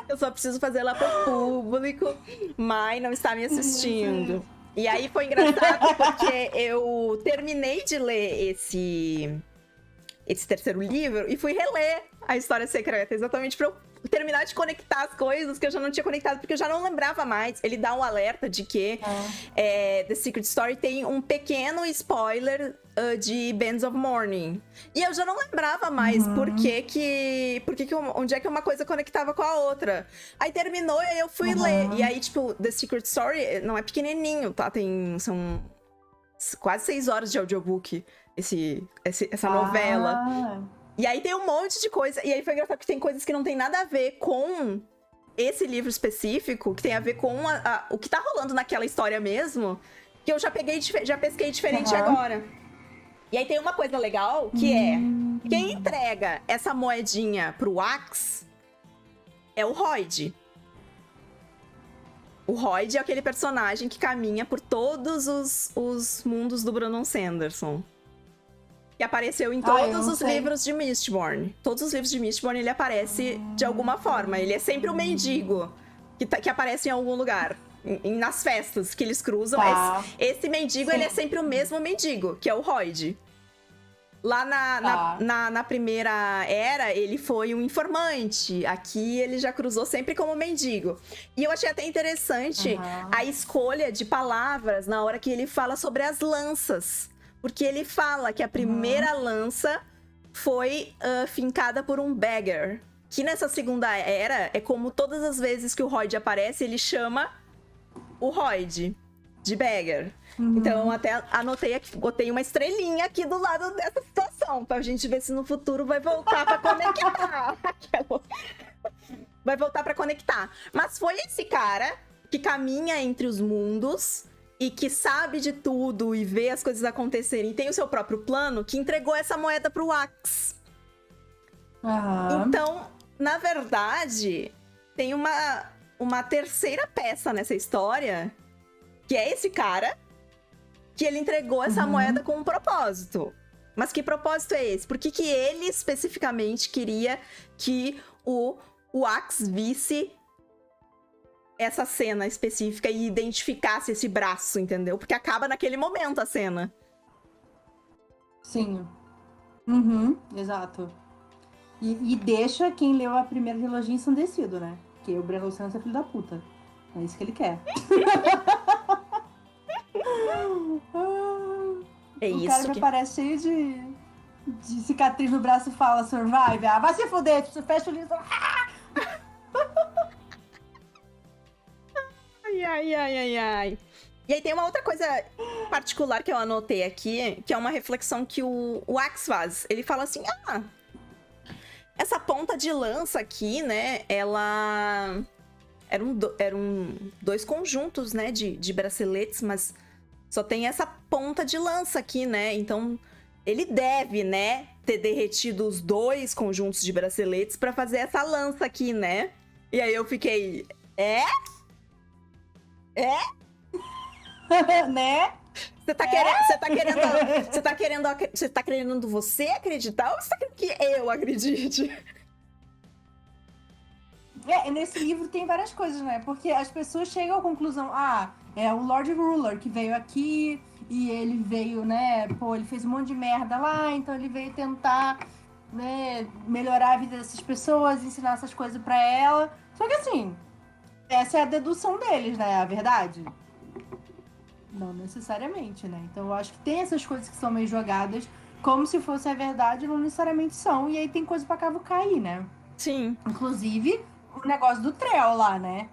Eu só preciso fazer lá pro público. Mai não está me assistindo. E aí foi engraçado porque eu terminei de ler esse terceiro livro e fui reler a História Secreta, exatamente pra eu terminar de conectar as coisas que eu já não tinha conectado, porque eu já não lembrava mais. Ele dá um alerta de que The Secret Story tem um pequeno spoiler de Bands of Mourning. E eu já não lembrava mais onde é que uma coisa conectava com a outra. Aí terminou e aí eu fui ler. E aí, tipo, The Secret Story não é pequenininho, tá? São quase 6 horas de audiobook essa novela. E aí tem um monte de coisa. E aí foi engraçado que tem coisas que não tem nada a ver com esse livro específico, que tem a ver com o que tá rolando naquela história mesmo, que eu já pesquei diferente agora. E aí tem uma coisa legal, que é... Quem entrega essa moedinha pro Axe é o Royd. O Royd é aquele personagem que caminha por todos os mundos do Brandon Sanderson. Que apareceu em todos os livros de Mistborn. Todos os livros de Mistborn ele aparece de alguma forma. Ele é sempre o mendigo que aparece em algum lugar. Nas festas que eles cruzam. Esse mendigo, ele é sempre o mesmo mendigo, que é o Royd. Lá na primeira era, ele foi um informante. Aqui ele já cruzou sempre como mendigo. E eu achei até interessante a escolha de palavras na hora que ele fala sobre as lanças. Porque ele fala que a primeira lança foi fincada por um beggar. Que nessa segunda era, é como todas as vezes que o Royd aparece, ele chama o Royd de beggar. Então, até anotei aqui, botei uma estrelinha aqui do lado dessa situação, pra gente ver se no futuro vai voltar pra conectar. Vai voltar pra conectar. Mas foi esse cara que caminha entre os mundos e que sabe de tudo e vê as coisas acontecerem e tem o seu próprio plano, que entregou essa moeda pro Axe. Então, na verdade, tem uma terceira peça nessa história, que é esse cara, que ele entregou essa moeda com um propósito. Mas que propósito é esse? Por que ele especificamente queria que o Axe visse essa cena específica e identificasse esse braço, entendeu? Porque acaba naquele momento a cena. Sim. Exato. E deixa quem leu a primeira trilogia ensandecido, né? Porque o Brandon Sanderson é filho da puta. É isso que ele quer. É isso. O cara que aparece cheio de cicatriz no braço e fala survive. Ah, vai se fuder, você fecha o livro. Ai. E aí tem uma outra coisa particular que eu anotei aqui, que é uma reflexão que o Axe faz. Ele fala assim, essa ponta de lança aqui, né, ela... Eram 2 conjuntos, né, de braceletes, mas só tem essa ponta de lança aqui, né? Então, ele deve, né, ter derretido os 2 conjuntos de braceletes pra fazer essa lança aqui, né? E aí eu fiquei... Né? Você tá querendo você acreditar ou você tá querendo que eu acredite? Nesse livro tem várias coisas, né? Porque as pessoas chegam à conclusão, é o Lord Ruler que veio aqui e ele veio, né? Pô, ele fez um monte de merda lá, então ele veio tentar, né, melhorar a vida dessas pessoas, ensinar essas coisas pra ela. Só que assim, essa é a dedução deles, né? A verdade. Não necessariamente, né? Então eu acho que tem essas coisas que são meio jogadas como se fosse a verdade, não necessariamente são. E aí tem coisa pra cavucar aí, né? Sim. Inclusive, o negócio do Trell lá, né?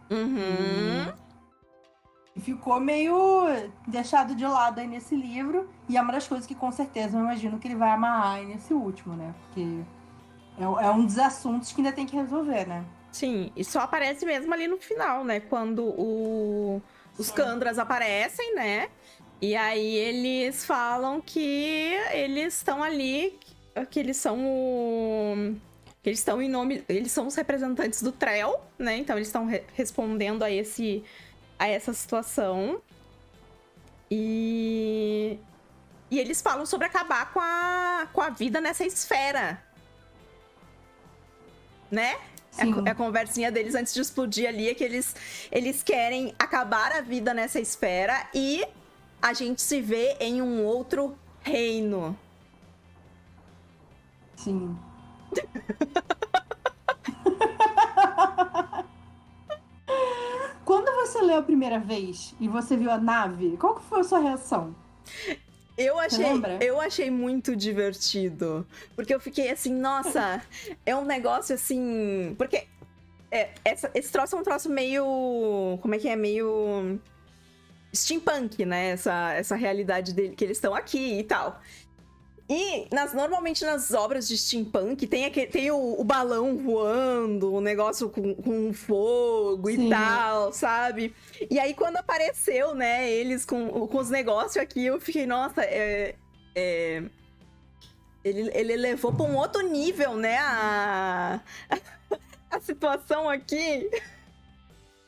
E ficou meio deixado de lado aí nesse livro. E é uma das coisas que com certeza eu imagino que ele vai amarrar aí nesse último, né? Porque é um dos assuntos que ainda tem que resolver, né? Sim, e só aparece mesmo ali no final, né? Quando os Kandras aparecem, né? E aí eles falam que eles estão ali, que eles são que eles estão em nome... Eles são os representantes do Trell, né? Então eles estão respondendo a essa situação. E eles falam sobre acabar com a vida nessa esfera. Né? Sim. A conversinha deles antes de explodir ali é que eles querem acabar a vida nessa esfera e a gente se vê em um outro reino. Sim. Quando você leu a primeira vez e você viu a nave, qual que foi a sua reação? Eu achei muito divertido. Porque eu fiquei assim, nossa, é um negócio assim. Porque esse troço é um troço meio. Como é que é? Meio. Steampunk, né? Essa realidade dele, que eles estão aqui e tal. E normalmente nas obras de steampunk tem o balão voando, o negócio com fogo Sim. e tal, sabe? E aí quando apareceu, né, eles com os negócios aqui, eu fiquei, nossa, ele levou pra um outro nível, né, a situação aqui.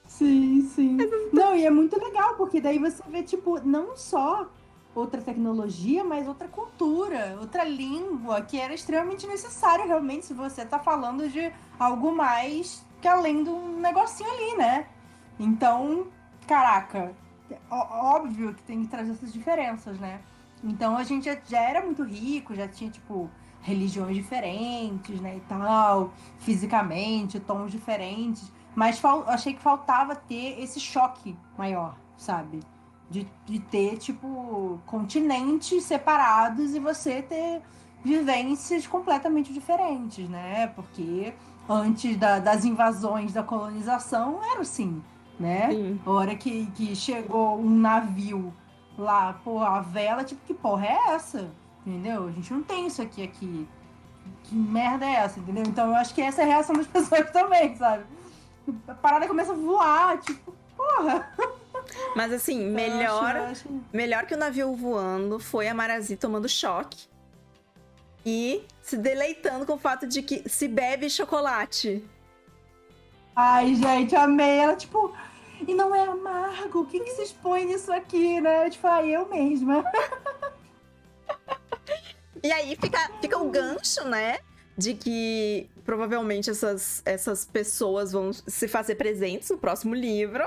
Sim, sim. Não, e é muito legal, porque daí você vê, tipo, não só outra tecnologia, mas outra cultura, outra língua, que era extremamente necessário, realmente, se você tá falando de algo mais que além de um negocinho ali, né? Então, caraca, óbvio que tem que trazer essas diferenças, né? Então a gente já era muito rico, já tinha, tipo, religiões diferentes, né, e tal, fisicamente, tons diferentes, mas achei que faltava ter esse choque maior, sabe? De ter, tipo, continentes separados e você ter vivências completamente diferentes, né? Porque antes das invasões, da colonização, era assim, né? Sim. A hora que chegou um navio lá, pô, a vela, tipo, que porra é essa? Entendeu? A gente não tem isso aqui. Que merda é essa, entendeu? Então eu acho que essa é a reação das pessoas também, sabe? A parada começa a voar, tipo, porra. Mas assim, melhor que o navio voando foi a Marazi tomando choque e se deleitando com o fato de que se bebe chocolate. Ai, gente, amei. Ela, tipo, e não é amargo, o que vocês põem nisso aqui, né? Tipo, eu mesma. E aí fica o gancho, né? De que provavelmente essas pessoas vão se fazer presentes no próximo livro.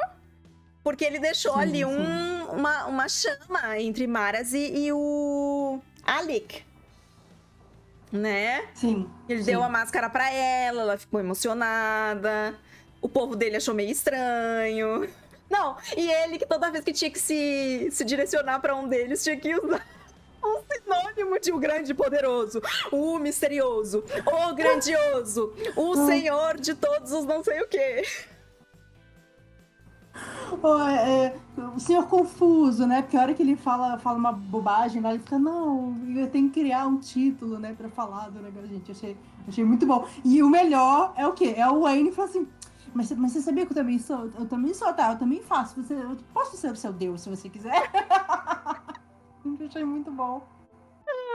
Porque ele deixou Sim, ali sim. uma chama entre Marazi e o Alec. Né? Sim. Ele sim. deu a máscara pra ela ficou emocionada. O povo dele achou meio estranho. Não, e ele que toda vez que tinha que se direcionar pra um deles, tinha que usar um sinônimo de o grande e poderoso, o misterioso, o grandioso, o senhor de todos os não sei o quê. O senhor confuso, né? Porque a hora que ele fala uma bobagem lá, ele fica, não, eu tenho que criar um título, né, pra falar do negócio. Gente, achei muito bom. E o melhor é o quê? É o Wayne falando assim, mas você sabia que eu também sou? Eu também sou, tá? Eu também faço. Eu posso ser o seu Deus, se você quiser. Eu achei muito bom.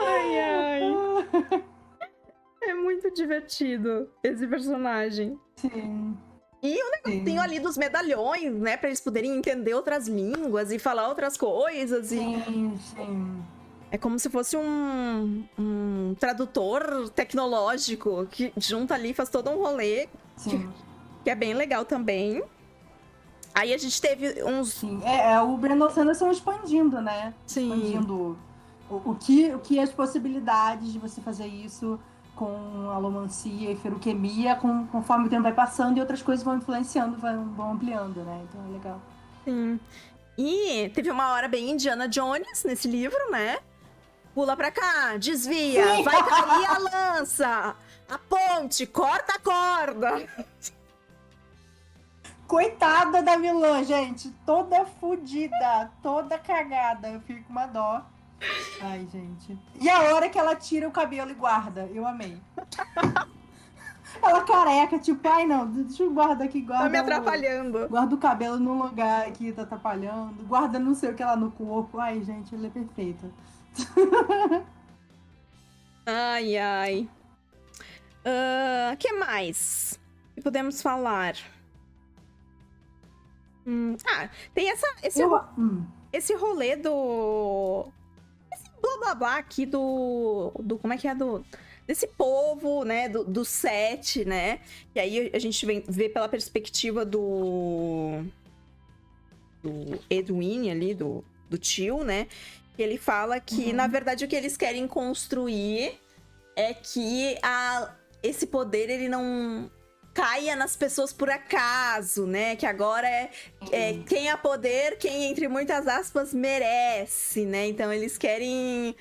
Ai, ai. É muito divertido esse personagem. Sim. E o negocinho ali dos medalhões, né? Pra eles poderem entender outras línguas e falar outras coisas. Sim, sim. É como se fosse um tradutor tecnológico que junta ali, faz todo um rolê. Sim. Que é bem legal também. Aí a gente teve uns... Sim. O Brandon Sanderson expandindo, né? Sim. Expandindo o que as possibilidades de você fazer isso com alomancia e feruquemia, conforme o tempo vai passando e outras coisas vão influenciando, vão ampliando, né? Então é legal. Sim. E teve uma hora bem Indiana Jones nesse livro, né? Pula pra cá, desvia, Sim. vai cair a lança, a ponte, corta a corda. Coitada da vilã, gente. Toda fodida, toda cagada. Eu fico com uma dó. Ai, gente. E a hora que ela tira o cabelo e guarda, eu amei. Ela careca, tipo, ai não, deixa eu guardar aqui, guarda. Tá me atrapalhando. Guarda o cabelo num lugar aqui, tá atrapalhando. Guarda não sei o que lá no corpo. Ai, gente, ela é perfeita. Ai, ai. Que mais que podemos falar? Tem esse rolê do... Esse blá blá blá aqui do... Como é que é? desse povo, né, do Sete, né? E aí a gente vê pela perspectiva do Edwin ali, do tio, né? Que ele fala que, na verdade, o que eles querem construir é que esse poder, ele não caia nas pessoas por acaso, né? Que agora quem há poder, quem, entre muitas aspas, merece, né? Então eles querem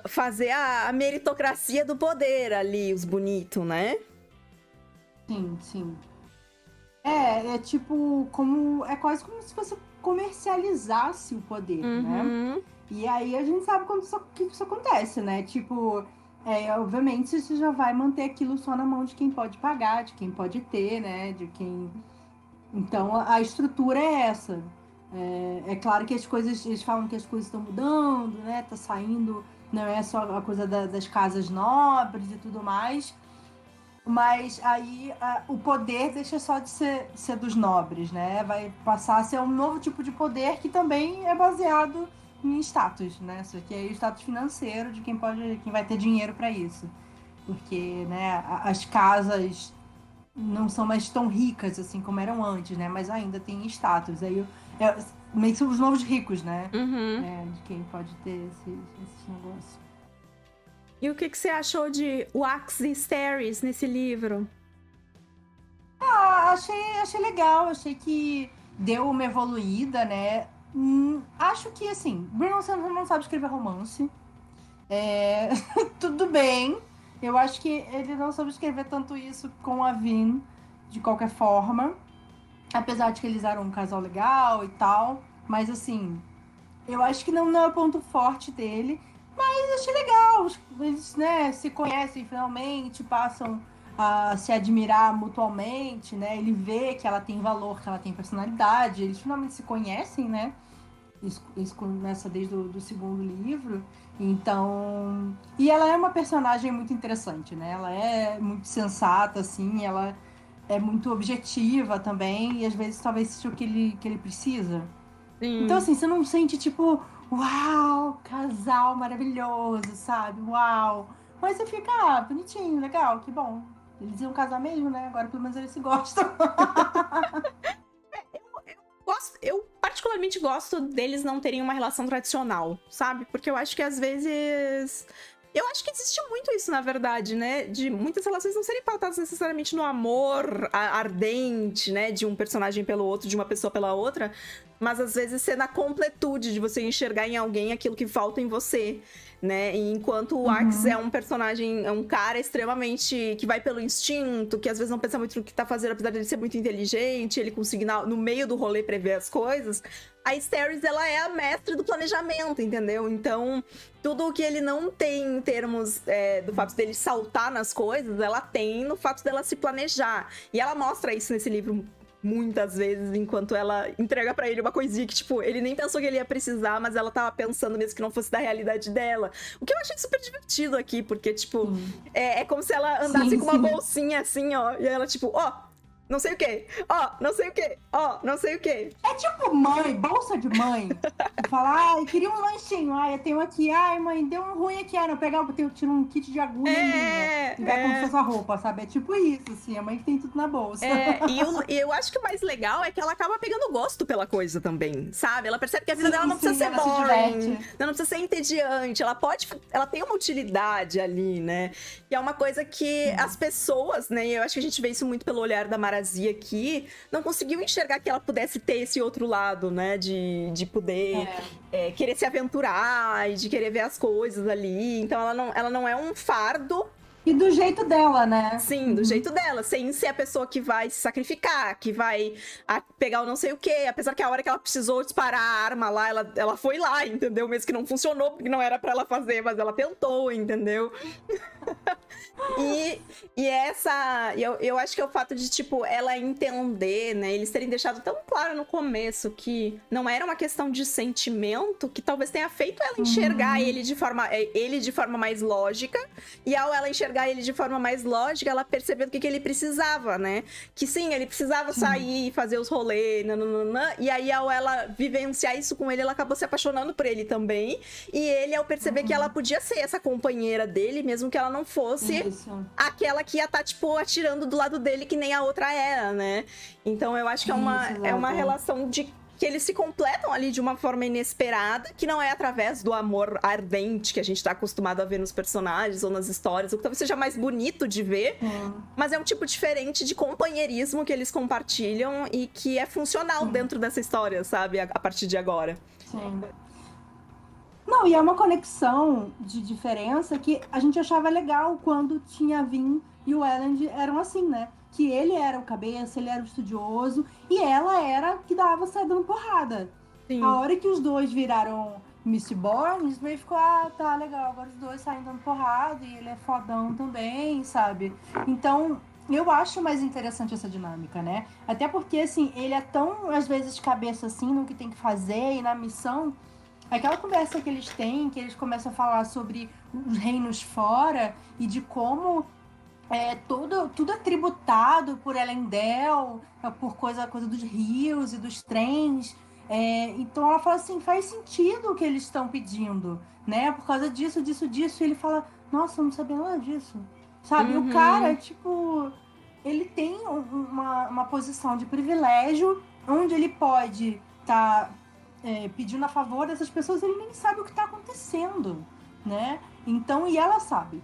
fazer a meritocracia do poder ali, os bonitos, né? Sim, sim. É tipo, é quase como se você comercializasse o poder, né? E aí a gente sabe que isso acontece, né? Tipo, obviamente você já vai manter aquilo só na mão de quem pode pagar, de quem pode ter, né? De quem... Então a estrutura é essa. É claro que eles falam que as coisas estão mudando, né? Tá saindo, não é só a coisa das casas nobres e tudo mais. Mas aí o poder deixa só de ser dos nobres, né? Vai passar a ser um novo tipo de poder que também é baseado em status, né? Isso aqui é o status financeiro de quem vai ter dinheiro para isso. Porque, né, as casas não são mais tão ricas assim como eram antes, né? Mas ainda tem status. Aí meio que são os novos ricos, né? De quem pode ter esse negócio. E o que você achou de Wax e Steris nesse livro? Achei legal, achei que deu uma evoluída, né? Acho que, assim, Brandon Sanderson não sabe escrever romance. Tudo bem. Eu acho que ele não soube escrever tanto isso com a Vin, de qualquer forma. Apesar de que eles eram um casal legal e tal. Mas, assim, eu acho que não é o ponto forte dele. Mas achei legal. Eles, né, se conhecem finalmente, passam a se admirar mutuamente, né? Ele vê que ela tem valor, que ela tem personalidade. Eles finalmente se conhecem, né? Isso começa desde o segundo livro. Então... E ela é uma personagem muito interessante, né? Ela é muito sensata, assim. Ela é muito objetiva também. E às vezes talvez seja o que ele precisa. Sim. Então, assim, você não sente, tipo... Uau, casal maravilhoso, sabe? Uau. Mas você fica, bonitinho, legal, que bom. Eles iam casar mesmo, né? Agora pelo menos eles se gostam. Eu particularmente gosto deles não terem uma relação tradicional, sabe? Porque eu acho que às vezes... Eu acho que existe muito isso, na verdade, né? De muitas relações não serem pautadas necessariamente no amor ardente, né? De um personagem pelo outro, de uma pessoa pela outra. Mas às vezes ser na completude de você enxergar em alguém aquilo que falta em você, né? E enquanto o Axe é um personagem, é um cara extremamente... que vai pelo instinto, que às vezes não pensa muito no que tá fazendo, apesar de ele ser muito inteligente, ele conseguir no meio do rolê prever as coisas... A Steris, ela é a mestre do planejamento, entendeu? Então, tudo o que ele não tem em termos do fato dele saltar nas coisas, ela tem no fato dela se planejar. E ela mostra isso nesse livro muitas vezes, enquanto ela entrega pra ele uma coisinha que, tipo, ele nem pensou que ele ia precisar, mas ela tava pensando mesmo que não fosse da realidade dela. O que eu achei super divertido aqui, porque, tipo, é como se ela andasse com uma bolsinha assim, ó, e ela, tipo, ó... Não sei o quê, não sei o quê, não sei o quê. É tipo mãe, bolsa de mãe. Fala, eu queria um lanchinho, eu tenho aqui, mãe, deu um ruim aqui, eu tiro um kit de agulha e vai como se fosse a roupa, sabe? É tipo isso, assim, a mãe que tem tudo na bolsa. E eu acho que o mais legal é que ela acaba pegando gosto pela coisa também, sabe? Ela percebe que a vida dela não precisa ser boring, não precisa ser entediante, ela tem uma utilidade ali, né? E é uma coisa que as pessoas, né, e eu acho que a gente vê isso muito pelo olhar da Marazia aqui, não conseguiu enxergar que ela pudesse ter esse outro lado, né? De poder querer se aventurar e de querer ver as coisas ali. Então ela não é um fardo. E do jeito dela, né? Sim, do jeito dela, sem ser a pessoa que vai se sacrificar, que vai pegar o não sei o quê. Apesar que a hora que ela precisou disparar a arma lá, ela foi lá, entendeu? Mesmo que não funcionou, porque não era pra ela fazer, mas ela tentou, entendeu? Eu acho que é o fato de, tipo, ela entender, né? Eles terem deixado tão claro no começo que não era uma questão de sentimento, que talvez tenha feito ela enxergar ele de forma mais lógica. E ao ela enxergar enxergar ele de forma mais lógica, ela percebeu o que ele precisava, né? Que sim, ele precisava sair, fazer os rolês, nananana, e aí ao ela vivenciar isso com ele, ela acabou se apaixonando por ele também, e ele, ao perceber que ela podia ser essa companheira dele, mesmo que ela não fosse aquela que ia estar, tipo, atirando do lado dele, que nem a outra era, né? Então eu acho que é uma relação de que eles se completam ali de uma forma inesperada, que não é através do amor ardente que a gente tá acostumado a ver nos personagens ou nas histórias, o que talvez seja mais bonito de ver, mas é um tipo diferente de companheirismo que eles compartilham e que é funcional dentro dessa história, sabe? A partir de agora. Sim. Não, e é uma conexão de diferença que a gente achava legal quando tinha a Vin e o Elend eram assim, né? Que ele era o cabeça, ele era o estudioso, e ela era que dava sair dando porrada. Sim. A hora que os dois viraram Mistborn, isso meio ficou, tá, legal, agora os dois saem dando porrada, e ele é fodão também, sabe? Então, eu acho mais interessante essa dinâmica, né? Até porque, assim, ele é tão, às vezes, cabeça assim, no que tem que fazer e na missão. Aquela conversa que eles têm, que eles começam a falar sobre os reinos fora e de como tudo é tributado por Elendel, por coisa dos rios e dos trens. Então ela fala assim, faz sentido o que eles estão pedindo, né? Por causa disso. E ele fala, nossa, eu não sabia nada disso. Sabe? O cara, tipo, ele tem uma posição de privilégio onde ele pode estar pedindo a favor dessas pessoas, ele nem sabe o que está acontecendo, né? Então, e ela sabe.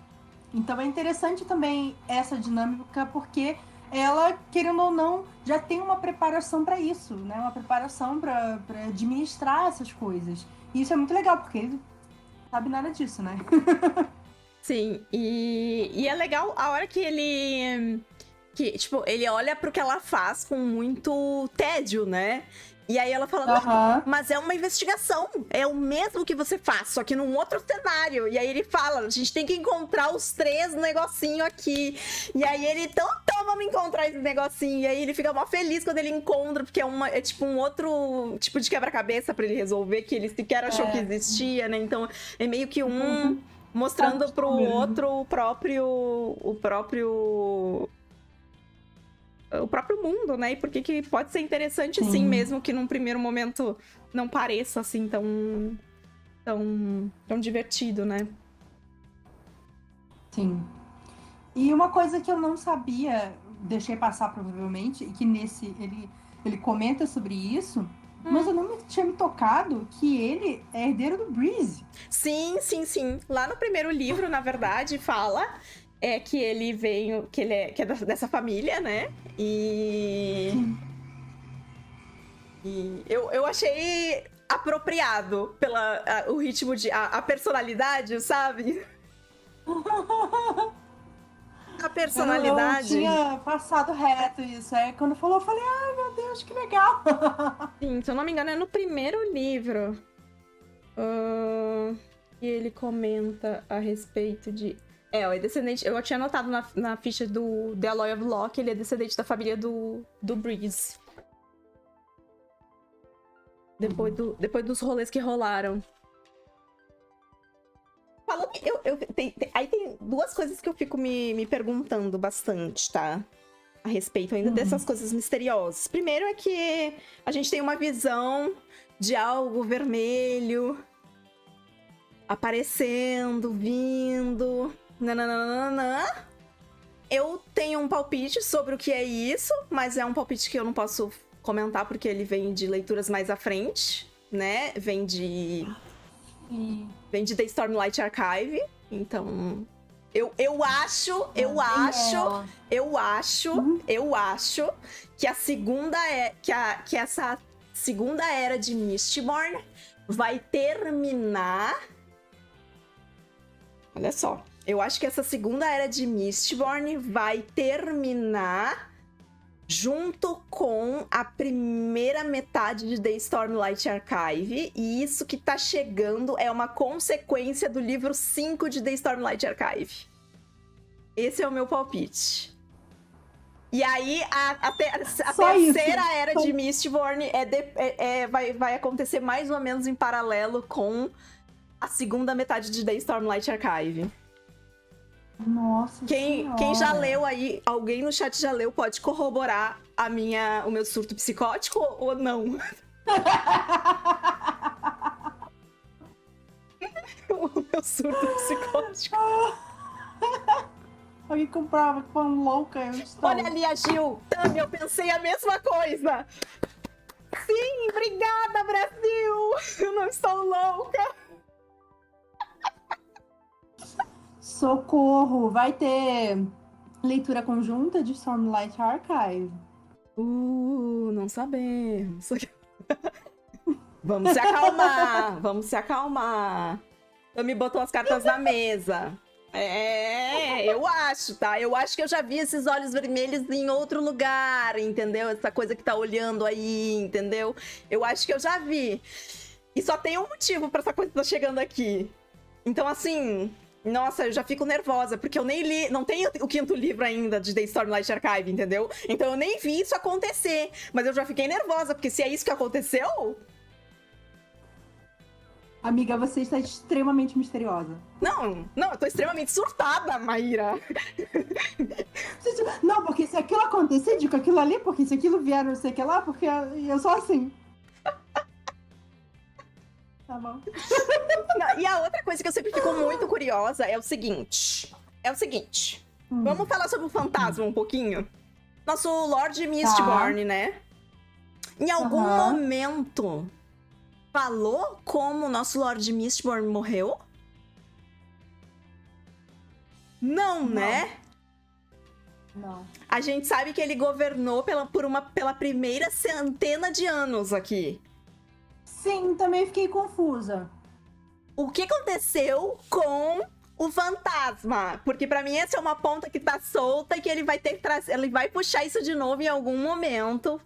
Então é interessante também essa dinâmica, porque ela, querendo ou não, já tem uma preparação para isso, né? Uma preparação para administrar essas coisas. E isso é muito legal, porque ele não sabe nada disso, né? Sim, e é legal a hora que ele... Que, tipo, ele olha pro que ela faz com muito tédio, né? E aí ela fala, mas é uma investigação, é o mesmo que você faz, só que num outro cenário. E aí ele fala, a gente tem que encontrar os 3 negocinho aqui. E aí ele, então vamos encontrar esse negocinho. E aí ele fica mó feliz quando ele encontra, porque é tipo um outro tipo de quebra-cabeça pra ele resolver, que ele sequer achou que existia, né? Então é meio que mostrando pro outro o próprio mundo, né? E por que pode ser interessante, sim, mesmo que num primeiro momento não pareça, assim, tão divertido, né? Sim. E uma coisa que eu não sabia, deixei passar provavelmente, e que nesse ele comenta sobre isso, mas eu não tinha me tocado que ele é herdeiro do Breeze. Sim. Lá no primeiro livro, na verdade, fala... que ele veio, que é dessa família, né? E eu achei apropriado o ritmo a personalidade, sabe? A personalidade. Eu tinha passado reto isso. Aí quando falou, eu falei, ai meu Deus, que legal. Sim, se eu não me engano, é no primeiro livro. E ele comenta a respeito de... é descendente... Eu tinha anotado na ficha do The Alloy of Law que ele é descendente da família do Breeze. Depois dos rolês que rolaram. Falando... Aí tem 2 coisas que eu fico me perguntando bastante, tá? A respeito ainda dessas coisas misteriosas. Primeiro é que a gente tem uma visão de algo vermelho aparecendo, vindo... Nananana. Eu tenho um palpite sobre o que é isso, mas é um palpite que eu não posso comentar porque ele vem de leituras mais à frente, né? Vem de The Stormlight Archive. Então, eu acho que a segunda que essa segunda era de Mistborn vai terminar. Olha só. Eu acho que essa segunda era de Mistborn vai terminar junto com a primeira metade de The Stormlight Archive. E isso que tá chegando é uma consequência do livro 5 de The Stormlight Archive. Esse é o meu palpite. E aí, a terceira era de Mistborn vai acontecer mais ou menos em paralelo com a segunda metade de The Stormlight Archive. Nossa Quem já Senhora. leu aí, alguém no chat já leu, pode corroborar o meu surto psicótico ou não? O meu surto psicótico. Alguém comprava pão louca, eu estou. Olha ali a Gil. Tami, eu pensei a mesma coisa. Sim, obrigada, Brasil. Eu não estou louca. Socorro! Vai ter leitura conjunta de Stormlight Archive? Não sabemos. Vamos se acalmar. Vamos se acalmar. Tami botou as cartas na mesa. Eu acho, tá? Eu acho que eu já vi esses olhos vermelhos em outro lugar, entendeu? Essa coisa que tá olhando aí, entendeu? Eu acho que eu já vi. E só tem um motivo pra essa coisa estar chegando aqui. Então, assim... Nossa, eu já fico nervosa, porque eu nem li... Não tenho o 5º livro ainda de The Stormlight Archive, entendeu? Então eu nem vi isso acontecer. Mas eu já fiquei nervosa, porque se é isso que aconteceu... Amiga, você está extremamente misteriosa. Não, eu tô extremamente surtada, Maíra. Não, porque se aquilo acontecer, digo aquilo ali, porque se aquilo vier não sei o que lá, porque eu sou assim. Tá bom. Não, e a outra coisa que eu sempre fico muito curiosa é o seguinte. Vamos falar sobre o fantasma um pouquinho? Nosso Lord Mistborn, né? Em algum momento... falou como o nosso Lord Mistborn morreu? Não, né? Não. A gente sabe que ele governou pela primeira centena de anos aqui. Sim, também fiquei confusa. O que aconteceu com o fantasma? Porque pra mim essa é uma ponta que tá solta e que ele vai ter que trazer, ele vai puxar isso de novo em algum momento.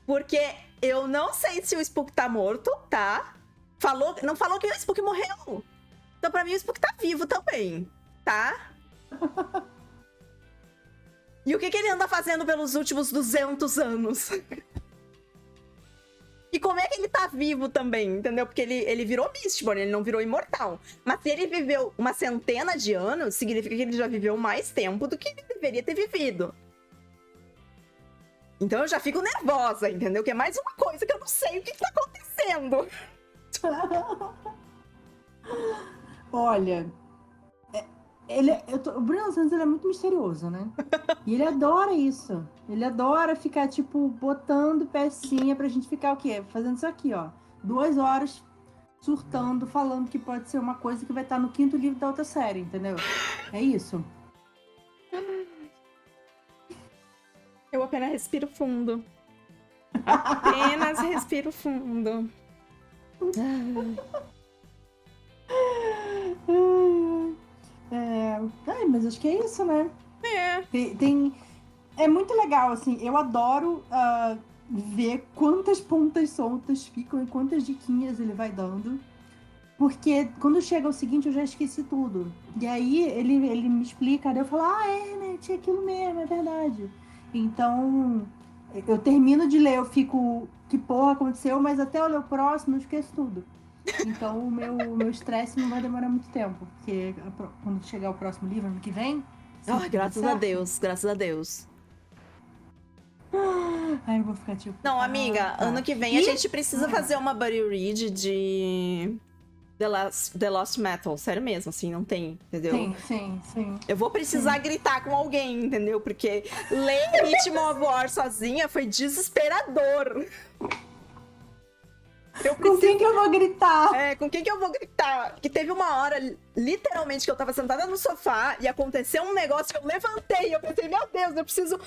Porque eu não sei se o Spook tá morto, tá? Não falou que o Spook morreu. Então pra mim o Spook tá vivo também, tá? E o que ele anda fazendo pelos últimos 200 anos? E como é que ele tá vivo também, entendeu? Porque ele virou Mistborn, ele não virou imortal. Mas se ele viveu uma centena de anos, significa que ele já viveu mais tempo do que ele deveria ter vivido. Então eu já fico nervosa, entendeu? Que é mais uma coisa que eu não sei o que tá acontecendo. Olha, o Brandon Sanderson ele é muito misterioso, né? E ele adora isso. Ele adora ficar, tipo, botando pecinha pra gente ficar o quê? Fazendo isso aqui, ó. 2 horas surtando, falando que pode ser uma coisa que vai estar no 5º livro da outra série, entendeu? É isso. Eu apenas respiro fundo. Apenas respiro fundo. Mas acho que é isso, né? É. É muito legal, assim. Eu adoro ver quantas pontas soltas ficam e quantas diquinhas ele vai dando. Porque quando chega ao seguinte, eu já esqueci tudo. E aí ele me explica, daí eu falo, né? Tinha aquilo mesmo, é verdade. Então, eu termino de ler, eu fico, que porra aconteceu, mas até eu ler o próximo, eu esqueço tudo. Então, o meu estresse não vai demorar muito tempo, porque quando chegar o próximo livro, ano que vem... Graças a Deus, graças a Deus. Ai, eu vou ficar tipo... Não, amiga, ano que vem a gente precisa fazer uma buddy read de The Lost Metal. Sério mesmo, assim, não tem, entendeu? Sim. Eu vou precisar gritar com alguém, entendeu? Porque ler Rhythm of War sozinha foi desesperador. Com quem que eu vou gritar? Com quem que eu vou gritar? Porque teve uma hora, literalmente, que eu tava sentada no sofá e aconteceu um negócio que eu levantei e eu pensei, meu Deus, eu preciso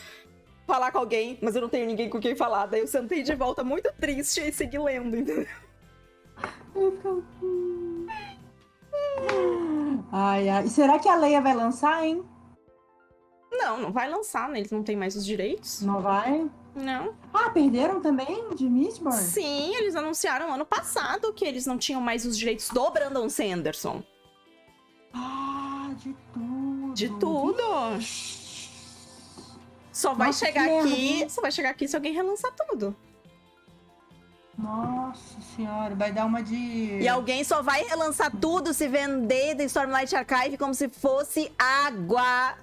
falar com alguém, mas eu não tenho ninguém com quem falar. Daí eu sentei de volta muito triste e segui lendo, entendeu? Ai. Será que a Leia vai lançar, hein? Não vai lançar, né? Eles não têm mais os direitos. Não vai? Não. Perderam também de Mistborn? Sim, eles anunciaram ano passado que eles não tinham mais os direitos do Brandon Sanderson. De tudo. De tudo. Só vai chegar aqui se alguém relançar tudo. Nossa senhora, vai dar uma de... E alguém só vai relançar tudo se vender da Stormlight Archive como se fosse água.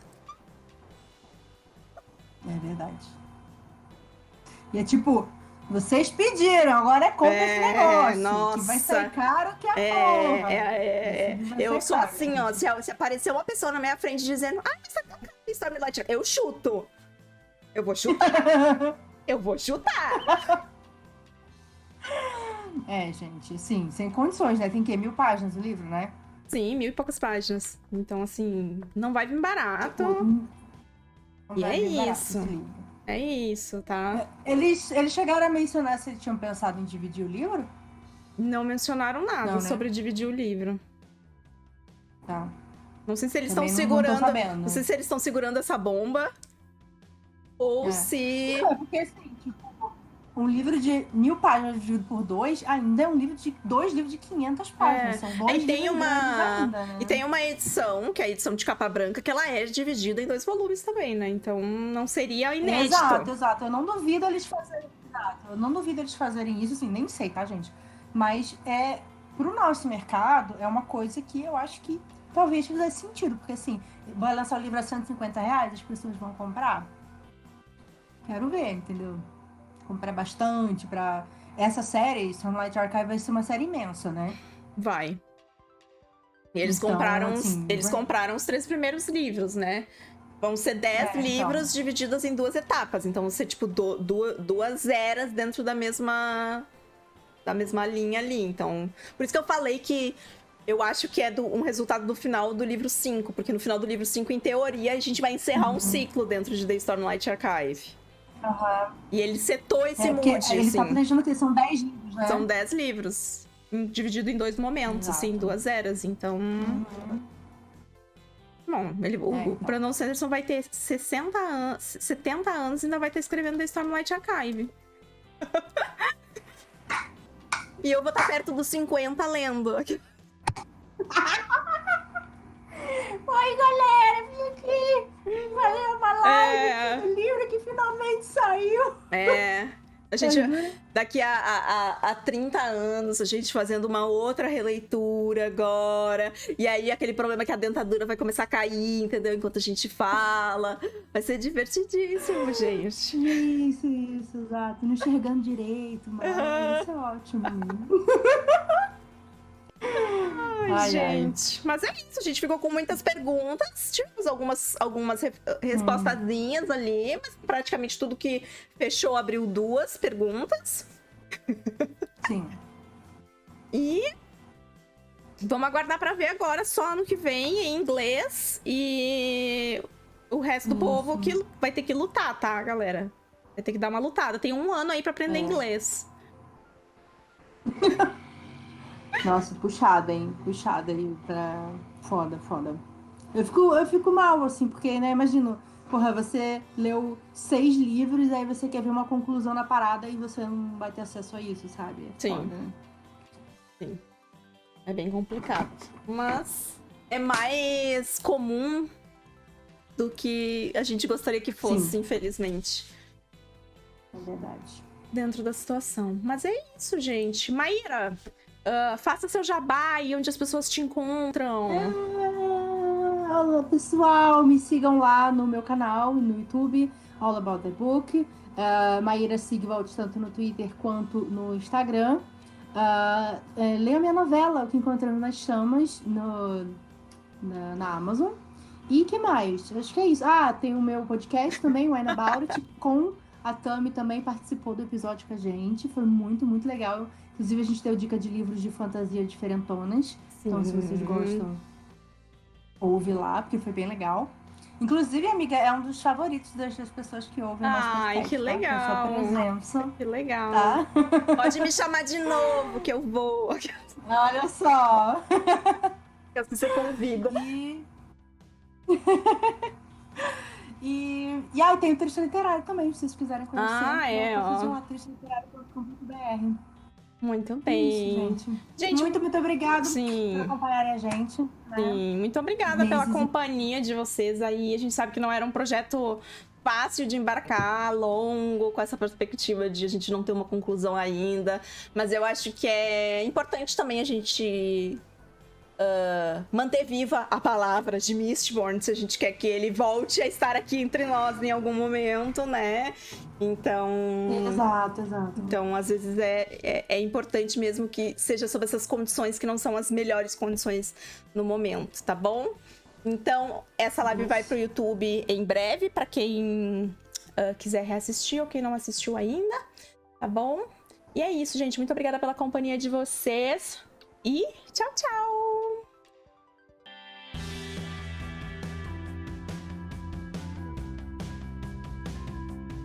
É verdade. E é tipo, vocês pediram, agora compra esse negócio. Nossa. Que vai sair caro que a porra. Eu sou caro, assim, ó, se aparecer uma pessoa na minha frente dizendo, mas tá tão caro Stormlight Archive, eu chuto. Eu vou chutar. Eu vou chutar. Gente, sim, sem condições, né? Tem que 1000 páginas o livro, né? Sim, 1000 e poucas páginas. Então, assim, não vai vir barato. Não E vai é vir barato isso. esse livro. É isso, tá? Eles chegaram a mencionar se eles tinham pensado em dividir o livro? Não mencionaram nada Não, né? sobre dividir o livro. Tá. Não sei se eles estão Também não tô segurando. sabendo. Não sei se eles estão segurando essa bomba. Ou se. Não, é porque assim, tipo, um livro de 1000 páginas dividido por 2 ainda é um livro de 2 livros de 500 páginas. São 2 E tem livros grandes ainda, né? E tem uma edição, que é a edição de capa branca, que ela é dividida em 2 volumes também, né? Então não seria inédito. Exato. Eu não duvido eles fazerem. Exato. Eu não duvido eles fazerem isso, assim, nem sei, tá, gente? Mas pro nosso mercado, é uma coisa que eu acho que talvez fizesse sentido. Porque assim, vai lançar o livro a R$150, as pessoas vão comprar? Quero ver, entendeu? Comprar bastante pra... Essa série, Stormlight Archive, vai ser uma série imensa, né? Vai. E eles Então, compraram, assim, eles compraram os 3 primeiros livros, né? Vão ser 10 livros divididos em 2 etapas. Então vão ser, tipo, 2 eras dentro da mesma linha ali. Então, por isso que eu falei que eu acho que é um resultado do final do livro 5. Porque no final do livro 5, em teoria, a gente vai encerrar um ciclo dentro de The Stormlight Archive. E ele setou esse mood, Ele assim. tá planejando que são 10 livros, né? São 10 livros. Dividido em 2 momentos, assim, 2 eras. Então... Bom, o Brandon Sanderson vai ter 70 anos e ainda vai estar escrevendo The Stormlight Archive. E eu vou estar perto dos 50 lendo. Oi, galera, vim aqui fazer uma live do livro que finalmente saiu. A gente, daqui a 30 anos, a gente fazendo uma outra releitura agora. E aí, aquele problema que a dentadura vai começar a cair, entendeu? Enquanto a gente fala. Vai ser divertidíssimo, gente. Isso, exato. Não enxergando direito, mas isso é ótimo. Ai, gente. Mas é isso, a gente ficou com muitas perguntas. Tivemos algumas respostazinhas ali, mas praticamente tudo que fechou abriu 2 perguntas. Sim. E vamos aguardar pra ver agora, só ano que vem, em inglês. E o resto do povo que vai ter que lutar, tá, galera? Vai ter que dar uma lutada. Tem 1 ano aí pra aprender inglês. Nossa, puxada, hein? Puxada aí pra... Foda. Eu fico mal, assim, porque, né, imagino, porra, você leu 6 livros, aí você quer ver uma conclusão na parada e você não vai ter acesso a isso, sabe? É Sim. foda. Sim. É bem complicado. Mas é mais comum do que a gente gostaria que fosse, infelizmente. É verdade. Dentro da situação. Mas é isso, gente. Maíra, faça seu jabá aí onde as pessoas te encontram. Olá, pessoal, me sigam lá no meu canal, no YouTube, All About the Book. Maíra Sigvald, tanto no Twitter quanto no Instagram. Leia minha novela, O que Encontramos nas Chamas, na Amazon. E que mais? Acho que é isso. Tem o meu podcast também, o Wine About It, com a Tami também participou do episódio com a gente. Foi muito, muito legal. Inclusive, a gente deu dica de livros de fantasia diferentonas. Sim. Então, se vocês gostam, ouve lá, porque foi bem legal. Inclusive, amiga, é um dos favoritos das pessoas que ouvem o nosso podcast. Ai, que legal. Tá? Sua presença. Que legal. Tá? Pode me chamar de novo, que eu vou. Olha só. Você convida. E tem o Triste Literário também, se vocês quiserem conhecer. Triste-literário.com.br. Muito bem. Isso, gente, muito obrigada por acompanharem a gente. Né? Sim, muito obrigada pela companhia de vocês aí. A gente sabe que não era um projeto fácil de embarcar, longo, com essa perspectiva de a gente não ter uma conclusão ainda. Mas eu acho que é importante também a gente manter viva a palavra de Mistborn, se a gente quer que ele volte a estar aqui entre nós em algum momento, né? Então... Exato. Então, às vezes, é importante mesmo que seja sob essas condições que não são as melhores condições no momento, tá bom? Então, essa live vai pro YouTube em breve, pra quem quiser reassistir ou quem não assistiu ainda, tá bom? E é isso, gente. Muito obrigada pela companhia de vocês. E tchau, tchau!